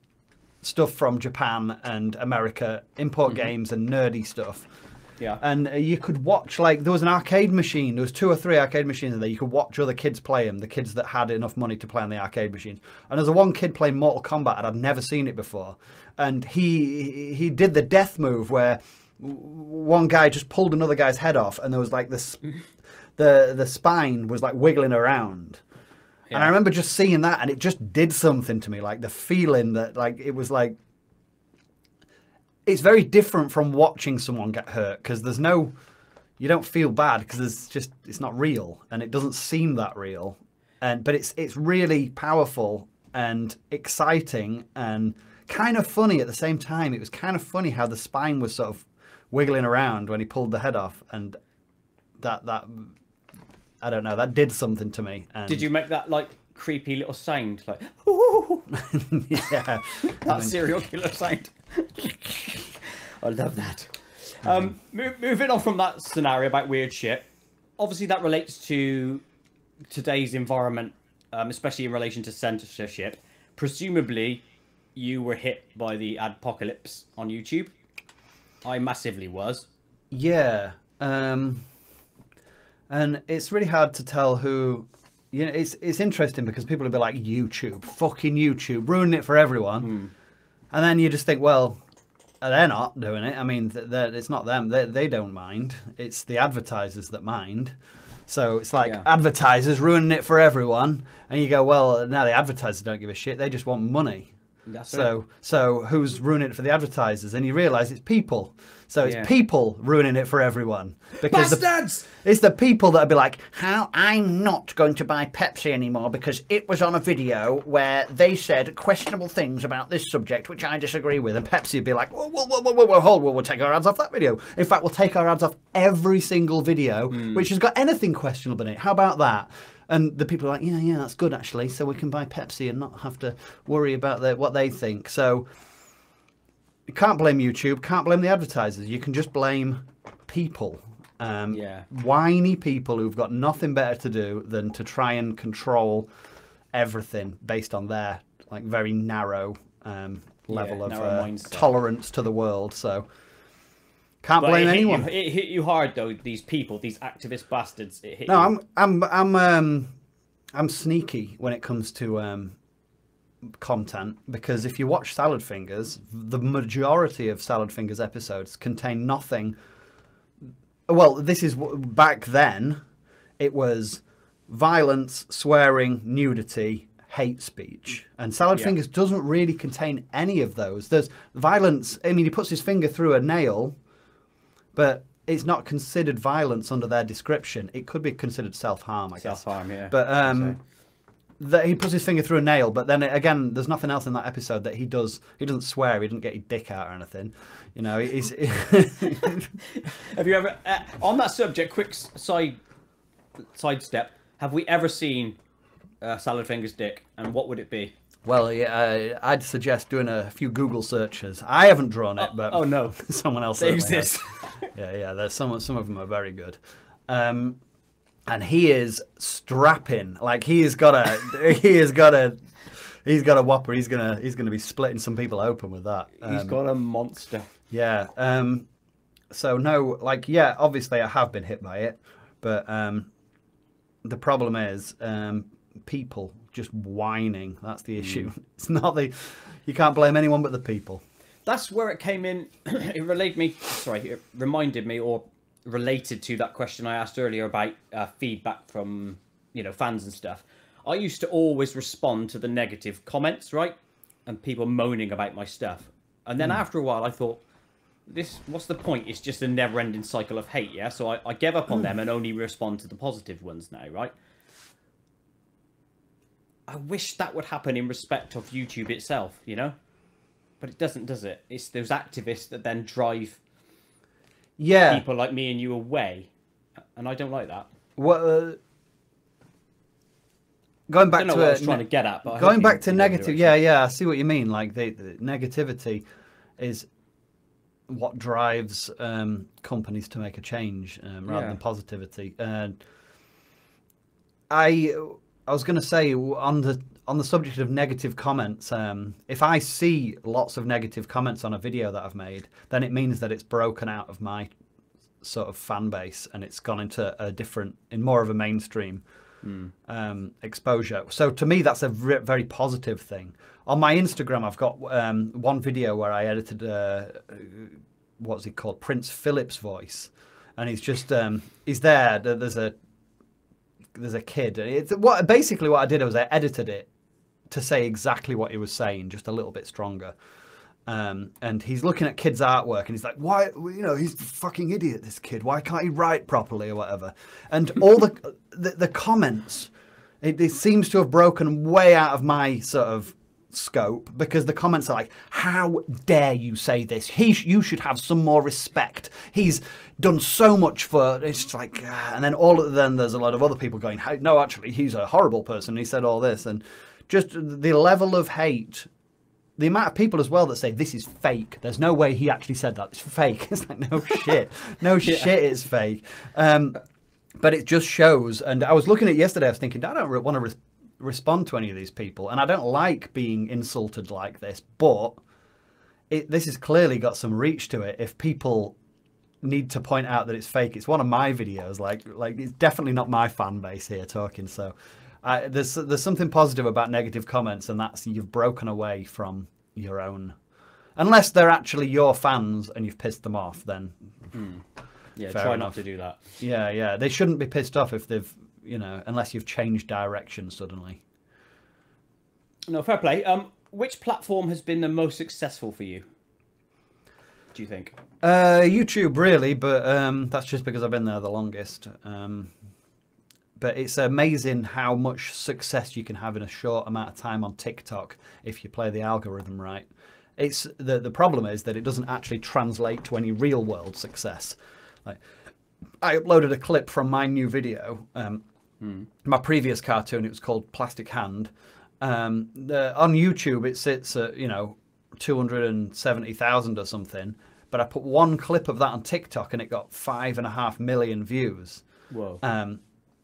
stuff from Japan and America, import games and nerdy stuff. Yeah. And you could watch, like, there was an arcade machine. There was 2 or 3 arcade machines in there. You could watch other kids play them, the kids that had enough money to play on the arcade machines. And there's one kid playing Mortal Kombat, and I'd never seen it before. And he did the death move where one guy just pulled another guy's head off, and there was like this, the spine was like wiggling around. Yeah. And I remember just seeing that, and it just did something to me, like the feeling that, like, it was like, it's very different from watching someone get hurt, because there's no, you don't feel bad because it's not real, and it doesn't seem that real, but it's really powerful and exciting and kind of funny at the same time. It was kind of funny how the spine was sort of wiggling around when he pulled the head off, and that I don't know, that did something to me. And did you make that like creepy little sound, like ooh? Yeah, that serial killer sound? I love that. Moving on from that scenario about weird shit, obviously that relates to today's environment, especially in relation to censorship. Presumably, you were hit by the adpocalypse on YouTube. I massively was. Yeah, and it's really hard to tell who. You know, it's interesting because people will be like, YouTube, fucking YouTube, ruining it for everyone. And then you just think, well, they're not doing it. I mean, it's not them. They don't mind. It's the advertisers that mind. So it's like advertisers ruining it for everyone. And you go, well, now the advertisers don't give a shit. They just want money. So who's ruining it for the advertisers? And you realise it's people. So it's people ruining it for everyone. Because it's the people that'll be like, how I'm not going to buy Pepsi anymore because it was on a video where they said questionable things about this subject, which I disagree with. And Pepsi would be like, whoa, hold, we'll take our ads off that video. In fact, we'll take our ads off every single video which has got anything questionable in it. How about that? And the people are like, yeah, that's good, actually. So we can buy Pepsi and not have to worry about what they think. So you can't blame YouTube, can't blame the advertisers. You can just blame people. Whiny people who've got nothing better to do than to try and control everything based on their like very narrow level of tolerance to the world. So can't blame anyone. It hit you hard though. These people, these activist bastards. It hit you. I'm sneaky when it comes to content, because if you watch Salad Fingers, the majority of Salad Fingers episodes contain nothing. Well, this is back then. It was violence, swearing, nudity, hate speech, and Salad Fingers doesn't really contain any of those. There's violence. I mean, he puts his finger through a nail, but it's not considered violence under their description. It could be considered self-harm, I guess. Self-harm, yeah. But he puts his finger through a nail, but then again, there's nothing else in that episode that he does. He doesn't swear. He doesn't get his dick out or anything. You know, he's. Have you ever, on that subject, quick sidestep? Have we ever seen Salad Fingers' dick, and what would it be? Well, yeah, I'd suggest doing a few Google searches. I haven't drawn it, but no, someone else. They exist. Yeah. There's some of them are very good. And he is strapping. Like he's got a whopper. He's gonna be splitting some people open with that. He's got a monster. Yeah. So no, like, yeah, obviously I have been hit by it, but the problem is people just whining. That's the issue. It's not you can't blame anyone but the people. That's where it came in. It reminded me or related to that question I asked earlier about feedback from fans and stuff. I used to always respond to the negative comments, right, and people moaning about my stuff, and then after a while I thought, what's the point? It's just a never-ending cycle of hate. Yeah, so I gave up on them and only respond to the positive ones now, right? I wish that would happen in respect of YouTube itself, but it doesn't, does it? It's those activists that then drive people like me and you away, and I don't like that. Well, going back I don't know to what I was trying to get at, but going back to negative, I see what you mean. Like the negativity is what drives companies to make a change rather than positivity. And I was going to say on on the subject of negative comments, if I see lots of negative comments on a video that I've made, then it means that it's broken out of my sort of fan base and it's gone into a different, in more of a mainstream exposure. So to me, that's a very positive thing. On my Instagram, I've got one video where I edited, what's he called, Prince Philip's voice, and he's just he's there. There's a kid. It's basically what I did was I edited it to say exactly what he was saying, just a little bit stronger. And he's looking at kids' artwork and he's like, why, you know, he's a fucking idiot, this kid. Why can't he write properly or whatever? And all the comments, it seems to have broken way out of my sort of scope, because the comments are like, how dare you say this? You should have some more respect. He's done so much for, it's like, and then there's a lot of other people going, hey, no, actually, he's a horrible person. He said all this. And just the level of hate, the amount of people as well that say this is fake. There's no way he actually said that. It's fake. It's like, no shit. No shit, it's fake. But it just shows. And I was looking at it yesterday, I was thinking, I don't want to respond to any of these people. And I don't like being insulted like this. But this has clearly got some reach to it. If people need to point out that it's fake, it's one of my videos. Like it's definitely not my fan base here talking. So there's something positive about negative comments, and that's you've broken away from your own. Unless they're actually your fans and you've pissed them off, then yeah, try not to do that. Yeah, they shouldn't be pissed off if they've, you know, unless you've changed direction suddenly. No, fair play. Which platform has been the most successful for you, do you think? YouTube, really, but that's just because I've been there the longest. But it's amazing how much success you can have in a short amount of time on TikTok if you play the algorithm right. It's the problem is that it doesn't actually translate to any real world success. Like, I uploaded a clip from my new video, my previous cartoon. It was called Plastic Hand. On YouTube, it sits at 270,000 or something. But I put one clip of that on TikTok and it got 5.5 million views. Whoa.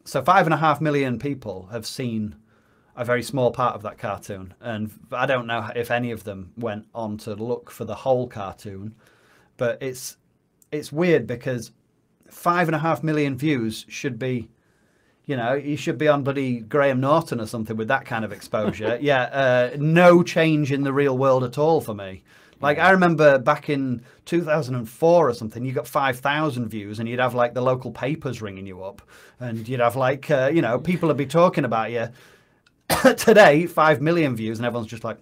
So 5.5 million people have seen a very small part of that cartoon. And I don't know if any of them went on to look for the whole cartoon. But it's weird because 5.5 million views should be, you should be on bloody Graham Norton or something with that kind of exposure. No change in the real world at all for me. Like, I remember back in 2004 or something, you got 5,000 views and you'd have, like, the local papers ringing you up. And you'd have, like, people would be talking about you. Today, 5 million views and everyone's just like,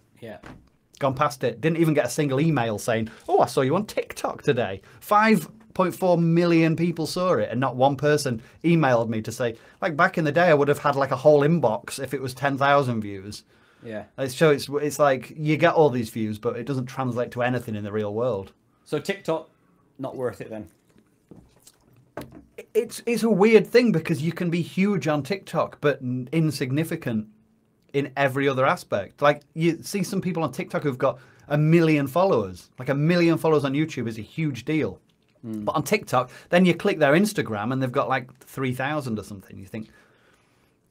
gone past it. Didn't even get a single email saying, oh, I saw you on TikTok today. 5.4 million people saw it and not one person emailed me to say, like, back in the day, I would have had, like, a whole inbox if it was 10,000 views. Yeah. So it's like you get all these views, but it doesn't translate to anything in the real world. So TikTok, not worth it then? It's a weird thing because you can be huge on TikTok, but insignificant in every other aspect. Like, you see some people on TikTok who've got 1 million followers. Like, 1 million followers on YouTube is a huge deal. But on TikTok, then you click their Instagram and they've got like 3,000 or something. You think,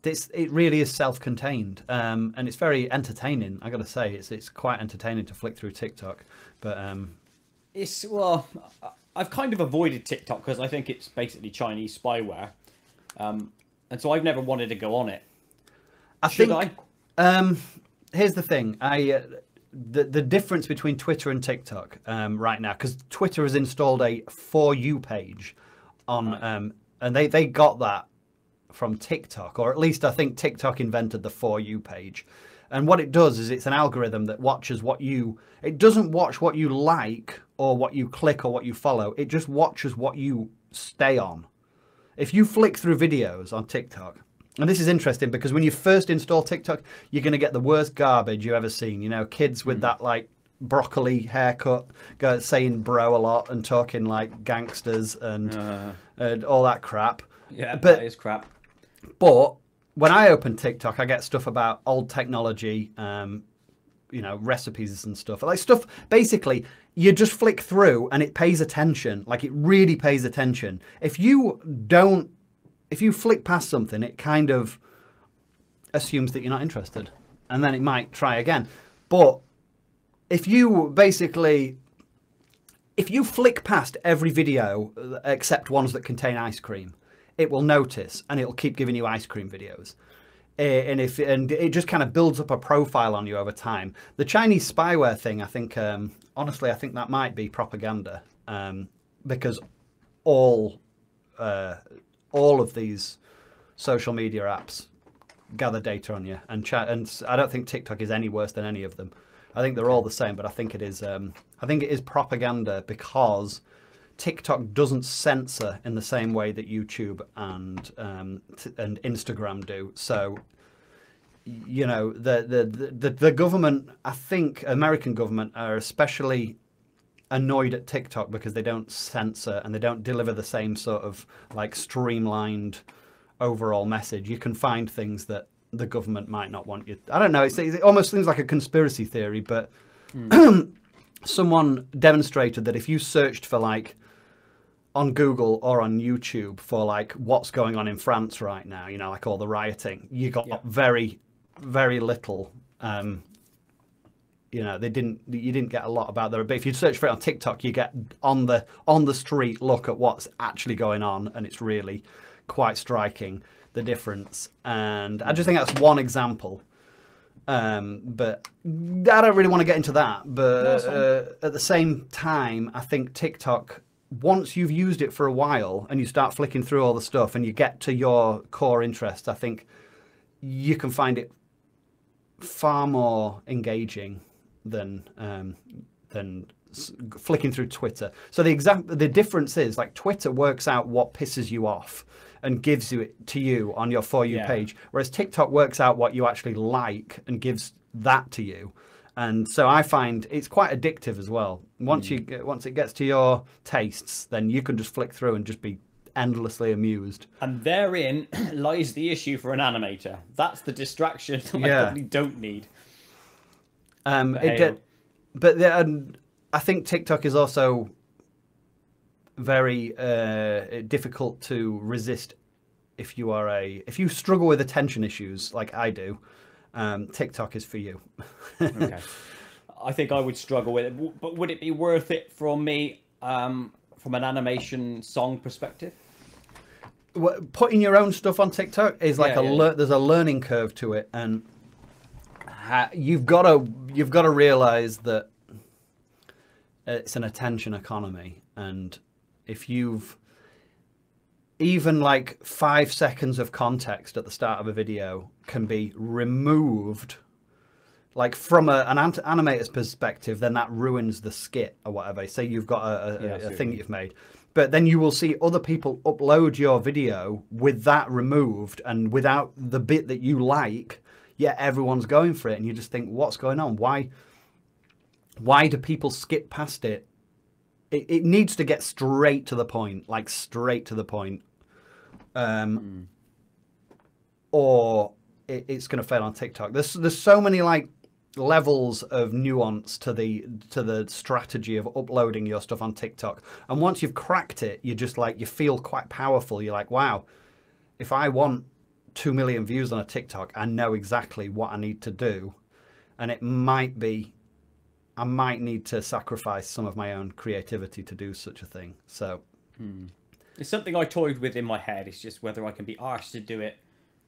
it really is self-contained, and it's very entertaining. I got to say, it's quite entertaining to flick through TikTok. But I've kind of avoided TikTok because I think it's basically Chinese spyware, and so I've never wanted to go on it. Should I? Here's the thing. The difference between Twitter and TikTok right now, because Twitter has installed a For You page on, and they got that from TikTok, or at least I think TikTok invented the For You page. And what it does is it's an algorithm that watches it doesn't watch what you like or what you click or what you follow. It just watches what you stay on. If you flick through videos on TikTok, and this is interesting because when you first install TikTok, you're going to get the worst garbage you've ever seen. Kids with that like broccoli haircut, saying bro a lot and talking like gangsters and all that crap. Yeah, that is crap. But when I open TikTok, I get stuff about old technology, recipes and stuff. Like stuff, basically, you just flick through and it pays attention. Like, it really pays attention. If you flick past something, it kind of assumes that you're not interested. and then it might try again. But if you flick past every video except ones that contain ice cream, it will notice and it'll keep giving you ice cream videos. And it just kind of builds up a profile on you over time. The Chinese spyware thing, I think, honestly, I think that might be propaganda, because all of these social media apps gather data on you, and I don't think TikTok is any worse than any of them. I think they're all the same, but I think it is propaganda, because TikTok doesn't censor in the same way that YouTube and Instagram do. So, you know, the government, I think American government, are especially annoyed at TikTok because they don't censor and they don't deliver the same sort of like streamlined overall message. You can find things that the government might not want you. I don't know. It almost seems like a conspiracy theory, but someone demonstrated that if you searched for like on Google or on YouTube for like what's going on in France right now, you know, like all the rioting, you got very, very little. You know, you didn't get a lot about there. But if you search for it on TikTok, you get on the street look at what's actually going on, and it's really quite striking, the difference. And I just think that's one example. But I don't really want to get into that. But at the same time, I think TikTok, once you've used it for a while and you start flicking through all the stuff and you get to your core interests, I think you can find it far more engaging than flicking through Twitter. So the difference is, like, Twitter works out what pisses you off and gives it to you on your For You page, whereas TikTok works out what you actually like and gives that to you. And so I find it's quite addictive as well. Once it gets to your tastes, then you can just flick through and just be endlessly amused. And therein lies the issue for an animator. That's the distraction that I probably don't need. But I think TikTok is also very difficult to resist if you struggle with attention issues like I do. TikTok is for you. Okay. I think I would struggle with it, but would it be worth it for me from an animation song perspective? Putting your own stuff on TikTok is like there's a learning curve to it, and you've got to realize that it's an attention economy, and if you've even like 5 seconds of context at the start of a video can be removed, like from an animator's perspective, then that ruins the skit or whatever. Say you've got a thing that you've made, but then you will see other people upload your video with that removed and without the bit that you like, yet everyone's going for it, and you just think, what's going on? Why do people skip past it? It needs to get straight to the point, like straight to the point. Or it's going to fail on TikTok. There's so many like levels of nuance to the strategy of uploading your stuff on TikTok. And once you've cracked it, you just like, you feel quite powerful. You're like, wow, if I want 2 million views on a TikTok, I know exactly what I need to do. And it might be, I might need to sacrifice some of my own creativity to do such a thing. So it's something I toyed with in my head. It's just whether I can be arsed to do it.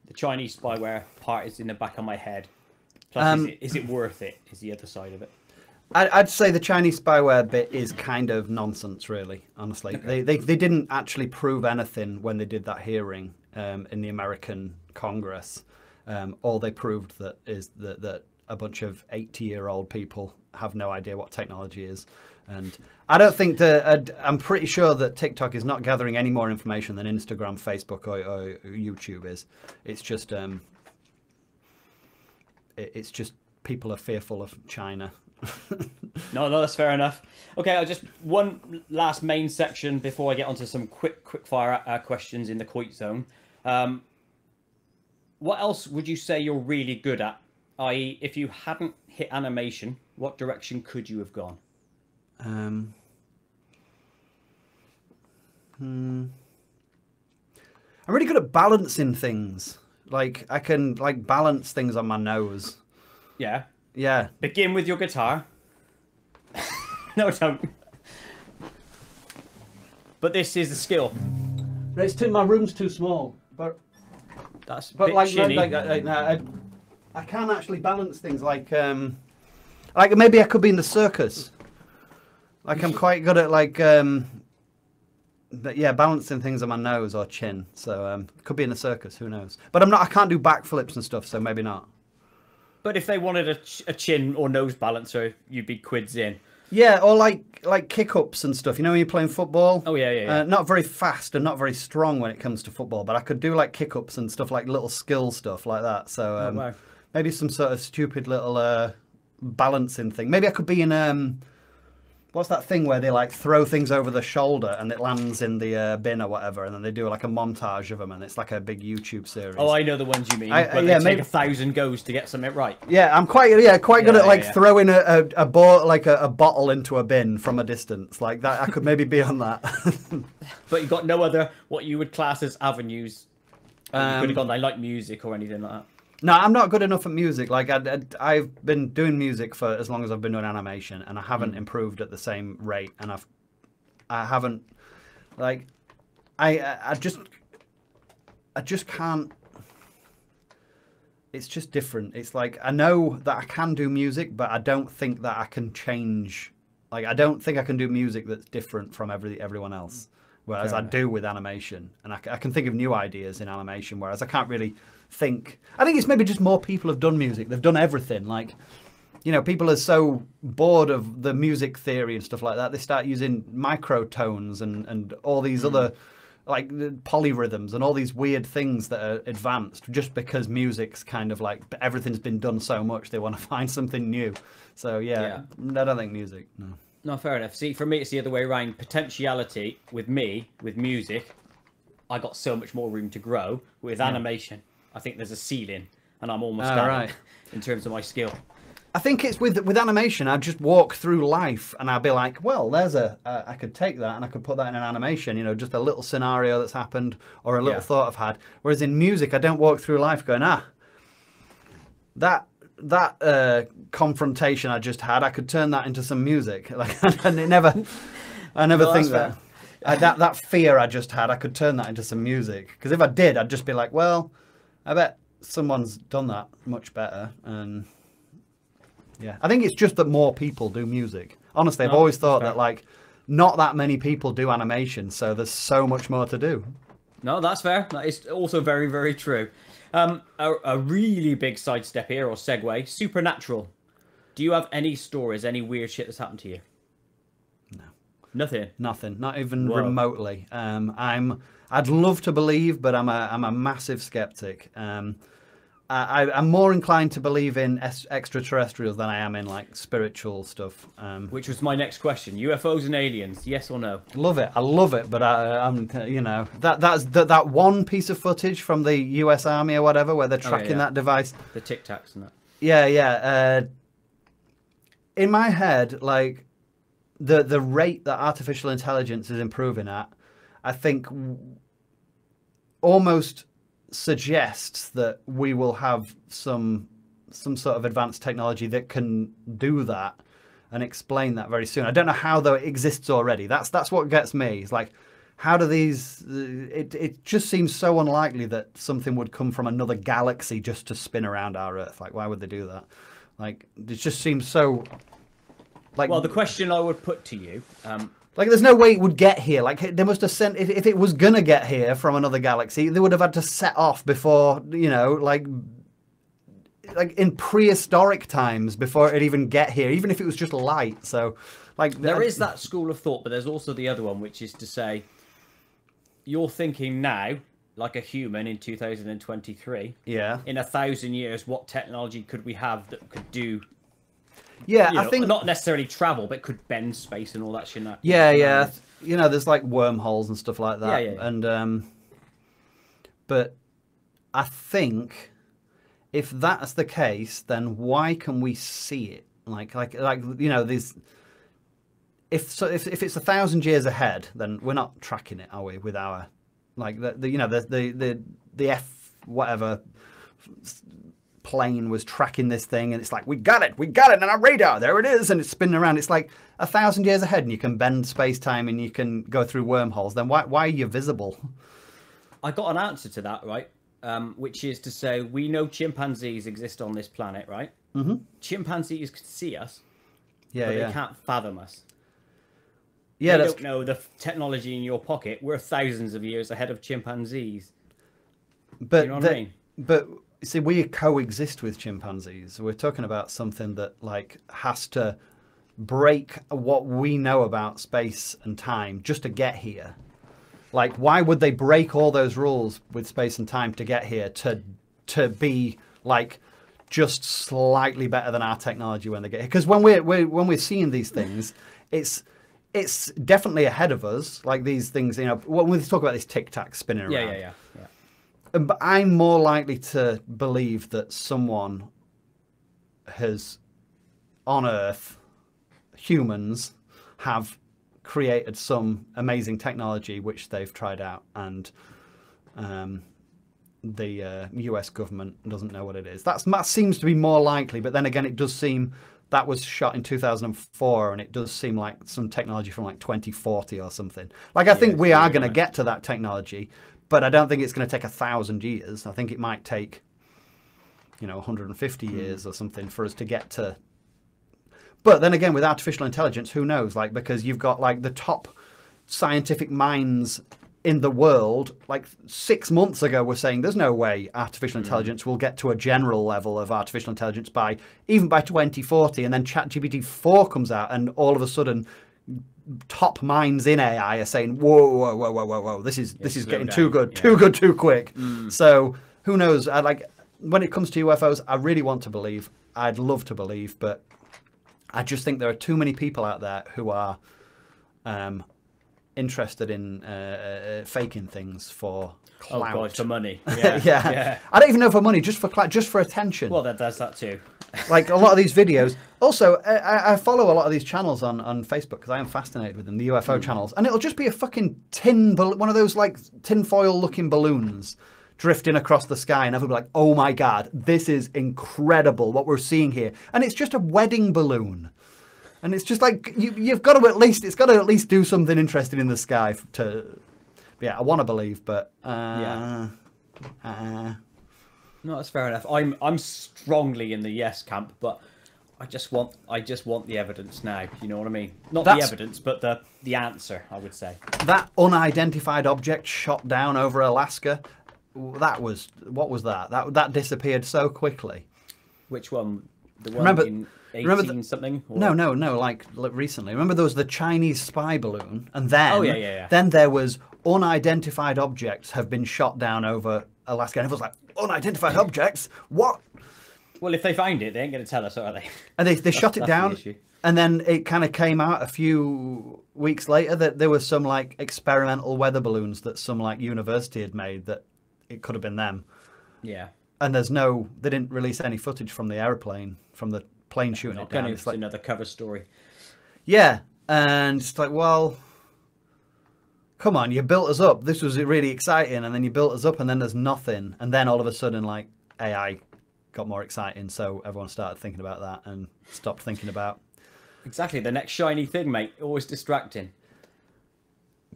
The Chinese spyware part is in the back of my head. Plus, is it worth it? Is the other side of it. I'd say the Chinese spyware bit is kind of nonsense, really, honestly. Okay. They didn't actually prove anything when they did that hearing in the American Congress. All they proved that a bunch of 80-year-old people have no idea what technology is. And I don't think that, I'm pretty sure that TikTok is not gathering any more information than Instagram, Facebook, or YouTube is. It's just people are fearful of China. No, that's fair enough. Okay, just one last main section before I get onto some quick fire questions in the Koit zone. What else would you say you're really good at? I.e., if you hadn't hit animation, what direction could you have gone? I'm really good at balancing things. Like I can like balance things on my nose. Yeah. Yeah. Begin with your guitar. No, don't. But this is a skill. My room's too small, but That's a bit chinny. I can actually balance things like maybe I could be in the circus. Like I'm quite good at balancing things on my nose or chin. So could be in the circus. Who knows? But I'm not. I can't do backflips and stuff. So maybe not. But if they wanted a chin or nose balancer, you'd be quids in. Yeah, or like kick-ups and stuff. You know when you're playing football? Oh, yeah. Not very fast and not very strong when it comes to football, but I could do like kick-ups and stuff, like little skill stuff like that. So wow. maybe some sort of stupid little balancing thing. Maybe I could be in... what's that thing where they like throw things over the shoulder and it lands in the bin or whatever, and then they do like a montage of them, and it's like a big YouTube series. Oh, I know the ones you mean. Where they take 1,000 goes to get something right. Yeah, I'm quite good at throwing a bottle into a bin from a distance like that. I could maybe be on that. But you've got no other what you would class as avenues. You could have gone like music or anything like that. No, I'm not good enough at music. Like I've been doing music for as long as I've been doing animation, and I haven't improved at the same rate. And I haven't, like, I just can't. It's just different. It's like I know that I can do music, but I don't think that I can change. Like I don't think I can do music that's different from everyone else. Whereas I do with animation, and I can think of new ideas in animation. Whereas I can't really think. I think it's maybe just more people have done music. They've done everything. Like, you know, people are so bored of the music theory and stuff like that. They start using microtones and all these other like polyrhythms and all these weird things that are advanced just because music's kind of like everything's been done so much. They want to find something new. So yeah. I don't think music. No. No, fair enough. See, for me, it's the other way around. Potentiality with music, I got so much more room to grow. With animation, I think there's a ceiling, and I'm almost down in terms of my skill. I think it's with animation. I just walk through life, and I'll be like, well, there's I could take that and I could put that in an animation. You know, just a little scenario that's happened or a little thought I've had. Whereas in music, I don't walk through life going, that confrontation I just had, I could turn that into some music. Like, and I never think that. That fear I just had, I could turn that into some music. Because if I did, I'd just be like, well, I bet someone's done that much better. And yeah, I think it's just that more people do music. Honestly, I've always thought that like not that many people do animation, so there's so much more to do. No, that's fair. That is also very, very true. A really big sidestep here, or segue, supernatural. Do you have any stories, any weird shit that's happened to you? No. Nothing? Nothing, not even remotely. I'd love to believe, but I'm a massive skeptic. I'm more inclined to believe in extraterrestrials than I am in like spiritual stuff. Which was my next question: UFOs and aliens, yes or no? Love it, I love it, but I'm you know that one piece of footage from the U.S. Army or whatever where they're tracking that device, the Tic Tacs and that. Yeah. In my head, like the rate that artificial intelligence is improving at, I think almost suggests that we will have some sort of advanced technology that can do that and explain that very soon. I don't know how, though, it exists already. That's what gets me. It's like, how do these... It just seems so unlikely that something would come from another galaxy just to spin around our Earth. Like, why would they do that? Like, it just seems so... Like, well, the question I would put to you... like, there's no way it would get here. Like, they must have sent... If it was going to get here from another galaxy, they would have had to set off before, you know, like in prehistoric times before it even get here, even if it was just light. So, like... There is that school of thought, but there's also the other one, which is to say, you're thinking now, like a human in 2023. Yeah. In 1,000 years, what technology could we have that could do... Yeah, I think not necessarily travel, but could bend space and all that shit. Yeah. You know, there's like wormholes and stuff like that. Yeah. And but I think if that's the case, then why can we see it? Like you know, these. If it's 1,000 years ahead, then we're not tracking it, are we? With our like the F whatever plane was tracking this thing, and it's like, we got it on our radar, there it is, and it's spinning around. It's like 1,000 years ahead, and you can bend space-time, and you can go through wormholes. Then why are you visible? I got an answer to that, right? Which is to say, we know chimpanzees exist on this planet, right? Mm-hmm. Chimpanzees can see us, but they can't fathom us. Yeah, they don't know the technology in your pocket. We're thousands of years ahead of chimpanzees. But you know what I mean? But see, we coexist with chimpanzees. We're talking about something that like has to break what we know about space and time just to get here. Like, why would they break all those rules with space and time to get here to be like just slightly better than our technology when they get here? Because when we're seeing these things, it's definitely ahead of us. Like these things, you know, when we talk about this tic tac spinning around. Yeah. But I'm more likely to believe that someone has, on Earth, humans have created some amazing technology which they've tried out, and the US government doesn't know what it is. That seems to be more likely, but then again, it does seem that was shot in 2004, and it does seem like some technology from like 2040 or something. Like, I think we are going to get to that technology, but I don't think it's going to take 1,000 years. I think it might take, 150 years or something for us to get to. But then again, with artificial intelligence, who knows? Like, because you've got like the top scientific minds in the world, like 6 months ago, were saying there's no way artificial intelligence will get to a general level of artificial intelligence even by 2040. And then ChatGPT 4 comes out, and all of a sudden, top minds in AI are saying, whoa, this is getting too good, too quick. So who knows? When it comes to UFOs, I really want to believe. I'd love to believe, but I just think there are too many people out there who are interested in faking things for clout. Oh God, for money. Yeah. I don't even know for money, just for clout, just for attention. Well, there's that too. Like a lot of these videos. Also, I follow a lot of these channels on Facebook because I am fascinated with them, the UFO channels, and it'll just be a fucking one of those like tinfoil looking balloons drifting across the sky, and everybody like, oh my God, this is incredible what we're seeing here. And it's just a wedding balloon. And it's just like, you've got to it's got to at least do something interesting in the sky I want to believe, but No, that's fair enough. I'm strongly in the yes camp, but I just want the evidence now. You know what I mean? Not the evidence, but the answer, I would say. That unidentified object shot down over Alaska, what was that? That disappeared so quickly. Which one? The one in 18 something? Or? No, like recently. Remember there was the Chinese spy balloon, and then then there was unidentified objects have been shot down over Alaska, and everyone's like, unidentified objects? What? Well, if they find it, they ain't going to tell us, are they? And they shut it down, and then it kind of came out a few weeks later that there was some like experimental weather balloons that some like university had made that it could have been them. Yeah. And they didn't release any footage from the airplane, from the plane shooting it down. It's like another cover story. Yeah, and it's like, well, come on, you built us up. This was really exciting, and then you built us up, and then there's nothing, and then all of a sudden, like, AI got more exciting, so everyone started thinking about that and stopped thinking about exactly the next shiny thing, mate. Always distracting.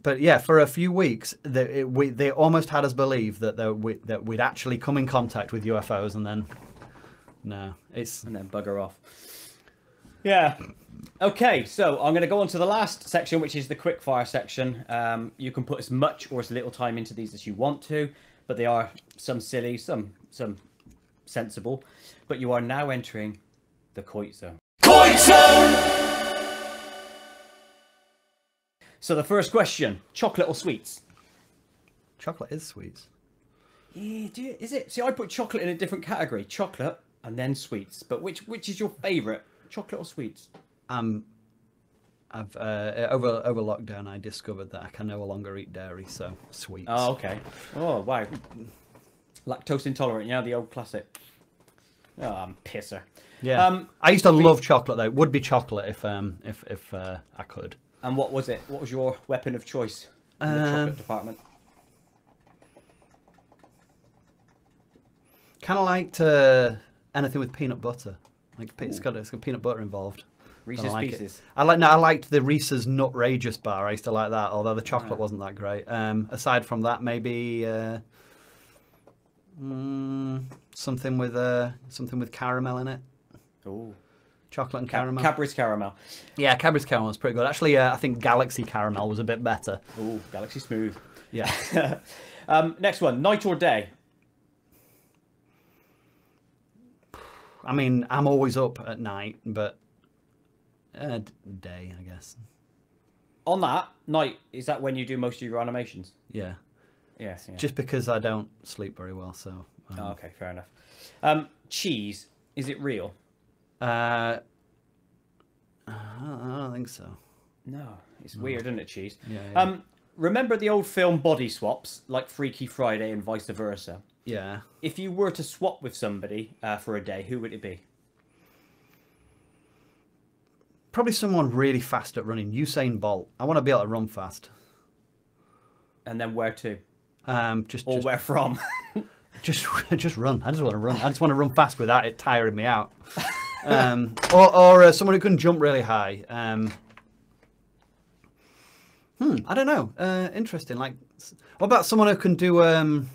But yeah, for a few weeks, they almost had us believe that we'd actually come in contact with UFOs, and then no, and then bugger off. Yeah. Okay, so I'm going to go on to the last section, which is the quickfire section. You can put as much or as little time into these as you want to, but they are some silly, some sensible. But you are now entering the Koit zone. Koit zone! So the first question, chocolate or sweets? Chocolate is sweets. Yeah, is it? See, I put chocolate in a different category. Chocolate and then sweets. But which is your favourite? Chocolate or sweets? I've over lockdown I discovered that I can no longer eat dairy, so sweets. Oh, okay. Oh, wow. Lactose intolerant, yeah, the old classic. Oh, I'm pisser. Yeah. I used to love chocolate though. It would be chocolate if I could. And what was it? What was your weapon of choice in the chocolate department? Kind of liked anything with peanut butter. Like it's got peanut butter involved. Reese's like Pieces. I liked the Reese's Nutrageous bar. I used to like that, although the chocolate wasn't that great. Aside from that, maybe something with caramel in it. Oh. Chocolate and caramel. Cadbury's caramel. Yeah, Cadbury's caramel was pretty good. Actually, I think Galaxy caramel was a bit better. Oh, Galaxy Smooth. Yeah. Next one, night or day? I mean, I'm always up at night, but day, I guess. On that, night, is that when you do most of your animations? Yeah. Yes. Yeah. Just because I don't sleep very well, so. Oh, okay, fair enough. Cheese, is it real? I don't think so. No, it's weird, isn't it, cheese? Yeah. Remember the old film Body Swaps, like Freaky Friday and vice versa? Yeah. If you were to swap with somebody for a day, who would it be? Probably someone really fast at running. Usain Bolt. I want to be able to run fast. And then where to? Where from? just run. I just want to run. I just want to run fast without it tiring me out. Or someone who can jump really high. I don't know. Interesting. Like, what about someone who can do?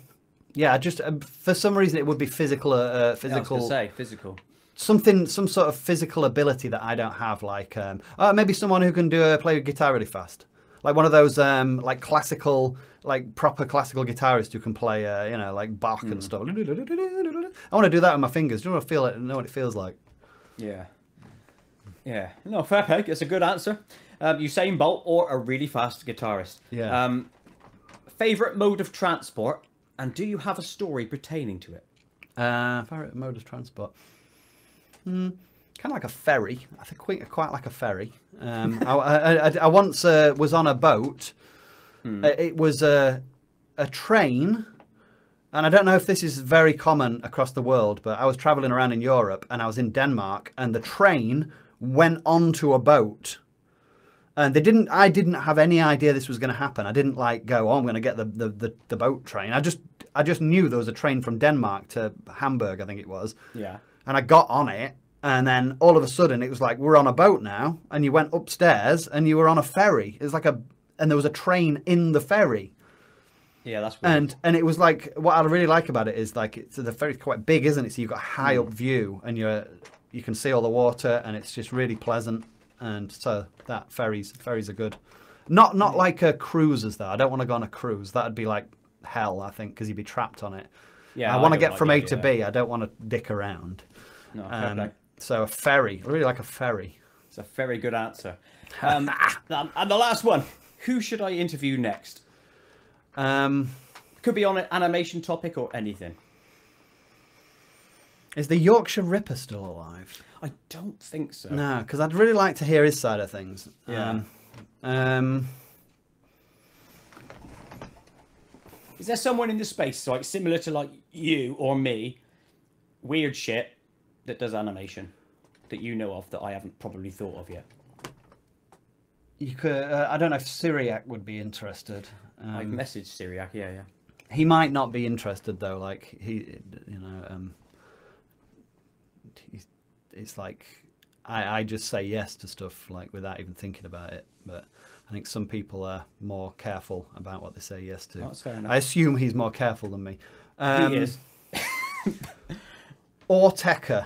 Just for some reason it would be physical. Physical. Yeah, I was gonna say physical. Some sort of physical ability that I don't have. Like, maybe someone who can play guitar really fast. Like one of those like classical, like proper classical guitarists who can play, like Bach and stuff. I want to do that with my fingers. Do you want to feel it and know what it feels like? Yeah. Yeah. No, fair play. It's a good answer. Usain Bolt or a really fast guitarist. Yeah. Favorite mode of transport, and do you have a story pertaining to it? Favorite mode of transport. Kind of like a ferry. I think quite like a ferry. I once was on a boat. It was a train, and I don't know if this is very common across the world, but I was traveling around in Europe, and I was in Denmark, and the train went onto a boat. And I didn't have any idea this was going to happen. I didn't like go, I'm going to get the boat train. I just knew there was a train from Denmark to Hamburg, I think it was. Yeah. And I got on it, and then all of a sudden it was like, we're on a boat now, and you went upstairs and you were on a ferry. It was like and there was a train in the ferry. Yeah, that's weird. And it was like, what I really like about it is like, the ferry's quite big, isn't it? So you've got a high up view, and you can see all the water, and it's just really pleasant. And so that ferries are good. Not like cruises though. I don't want to go on a cruise. That'd be like hell, I think, because you'd be trapped on it. Yeah, I want to get from A to B. I don't want to dick around. No, so a ferry. I really like a ferry. It's a very good answer. And the last one. Who should I interview next? Could be on an animation topic or anything. Is the Yorkshire Ripper still alive? I don't think so. No, because I'd really like to hear his side of things. Yeah. Is there someone in the space, like similar to like you or me, weird shit that does animation that you know of that I haven't probably thought of yet? You could. I don't know if Syriac would be interested. I messaged Syriac. Yeah. He might not be interested though. Like it's like I just say yes to stuff like without even thinking about it. But I think some people are more careful about what they say yes to. That's fair enough. I assume he's more careful than me. He is. Or Tekka,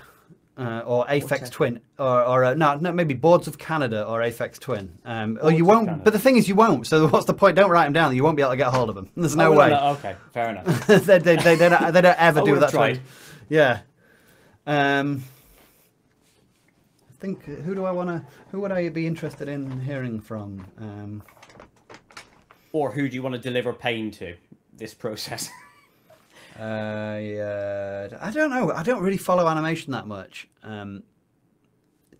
or Aphex Twin, or no, maybe Boards of Canada or Aphex Twin. Or you won't. Canada. But the thing is, you won't. So what's the point? Don't write them down. You won't be able to get a hold of them. There's no way. No, okay, fair enough. they don't ever do that. Tried. Yeah. I think who would I be interested in hearing from? Or who do you want to deliver pain to this process? Yeah, I don't know. I don't really follow animation that much. To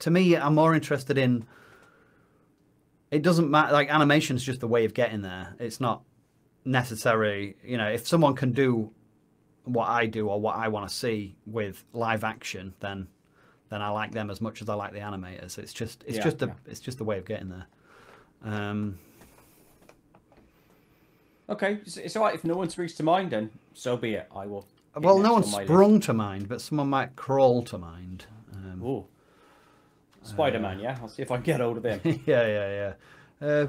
me, I'm more interested in. It doesn't matter. Like animation is just the way of getting there. It's not necessary. If someone can do what I do or what I want to see with live action, then I like them as much as I like the animators. It's just the way of getting there. Okay, it's all right if no one springs to mind. Then so be it. I will Well, no one sprung to mind, but someone might crawl to mind. Ooh. Spider-Man, yeah? I'll see if I can get hold of him. Yeah. I'm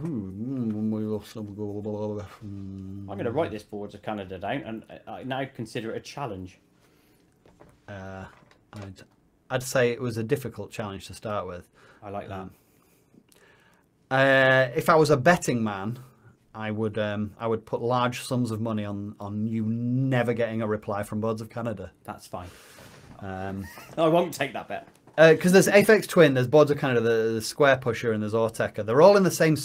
going to write this Boards of Canada down, and I now consider it a challenge. I'd say it was a difficult challenge to start with. I like that. If I was a betting man, I would put large sums of money on you never getting a reply from Boards of Canada. That's fine. I won't take that bet. Because there's Aphex Twin, there's Boards of Canada, the Square Pusher, and there's Autechre. They're all in the same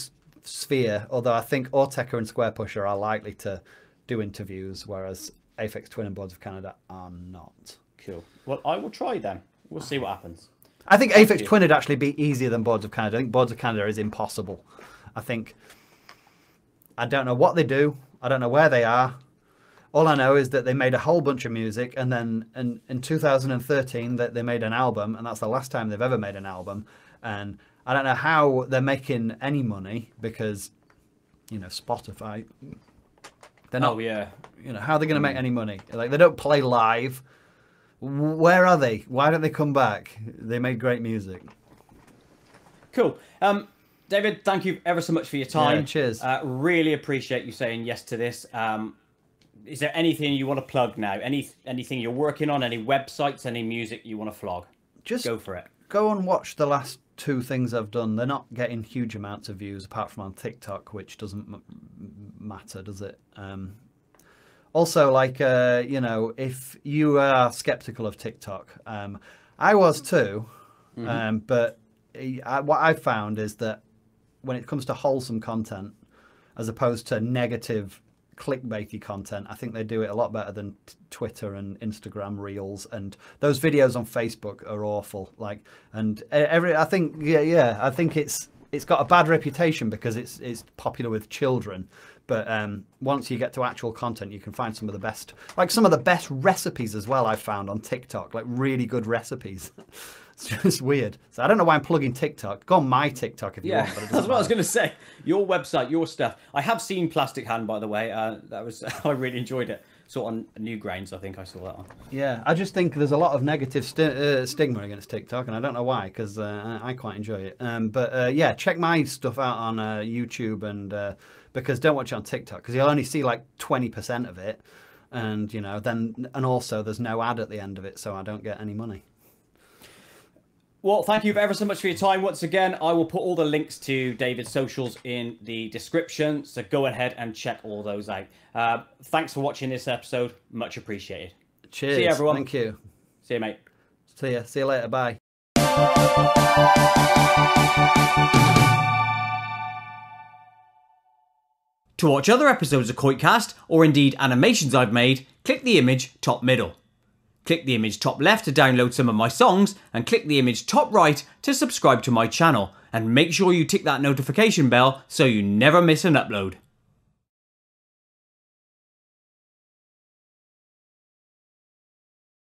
sphere, although I think Autechre and Square Pusher are likely to do interviews, whereas Aphex Twin and Boards of Canada are not. Cool. Well, I will try then. We'll see what happens. I think Aphex Twin would actually be easier than Boards of Canada. I think Boards of Canada is impossible. I don't know what they do. I don't know where they are. All I know is that they made a whole bunch of music, and then in 2013 that they made an album, and that's the last time they've ever made an album. And I don't know how they're making any money because, Spotify. They're not. Oh yeah. How are they going to make any money? Like, they don't play live. Where are they? Why don't they come back? They made great music. Cool. David, thank you ever so much for your time. Yeah, cheers. Really appreciate you saying yes to this. Is there anything you want to plug now? Anything you're working on? Any websites? Any music you want to flog? Just go for it. Go and watch the last 2 things I've done. They're not getting huge amounts of views apart from on TikTok, which doesn't matter, does it? Also, if you are skeptical of TikTok, I was too. But what I've found is that when it comes to wholesome content, as opposed to negative clickbaity content, I think they do it a lot better than Twitter and Instagram Reels, and those videos on Facebook are awful. I think it's got a bad reputation because it's popular with children, but once you get to actual content, you can find some of the best recipes as well. I've found on TikTok, like really good recipes. It's just weird. So I don't know why I'm plugging TikTok. Go on my TikTok if you want. But that's what I was going to say. Your website, your stuff. I have seen Plastic Hand, by the way. I really enjoyed it. Saw on Newgrounds, I think I saw that on. Yeah, I just think there's a lot of negative stigma against TikTok, and I don't know why, because I quite enjoy it. Yeah, check my stuff out on YouTube, and because don't watch it on TikTok, because you'll only see like 20% of it, and and also there's no ad at the end of it, so I don't get any money. Well, thank you ever so much for your time. Once again, I will put all the links to David's socials in the description, so go ahead and check all those out. Thanks for watching this episode. Much appreciated. Cheers. See you, everyone. Thank you. See you, mate. See ya. See you later. Bye. To watch other episodes of KoitCast, or indeed animations I've made, click the image top middle. Click the image top left to download some of my songs, and click the image top right to subscribe to my channel. And make sure you tick that notification bell so you never miss an upload.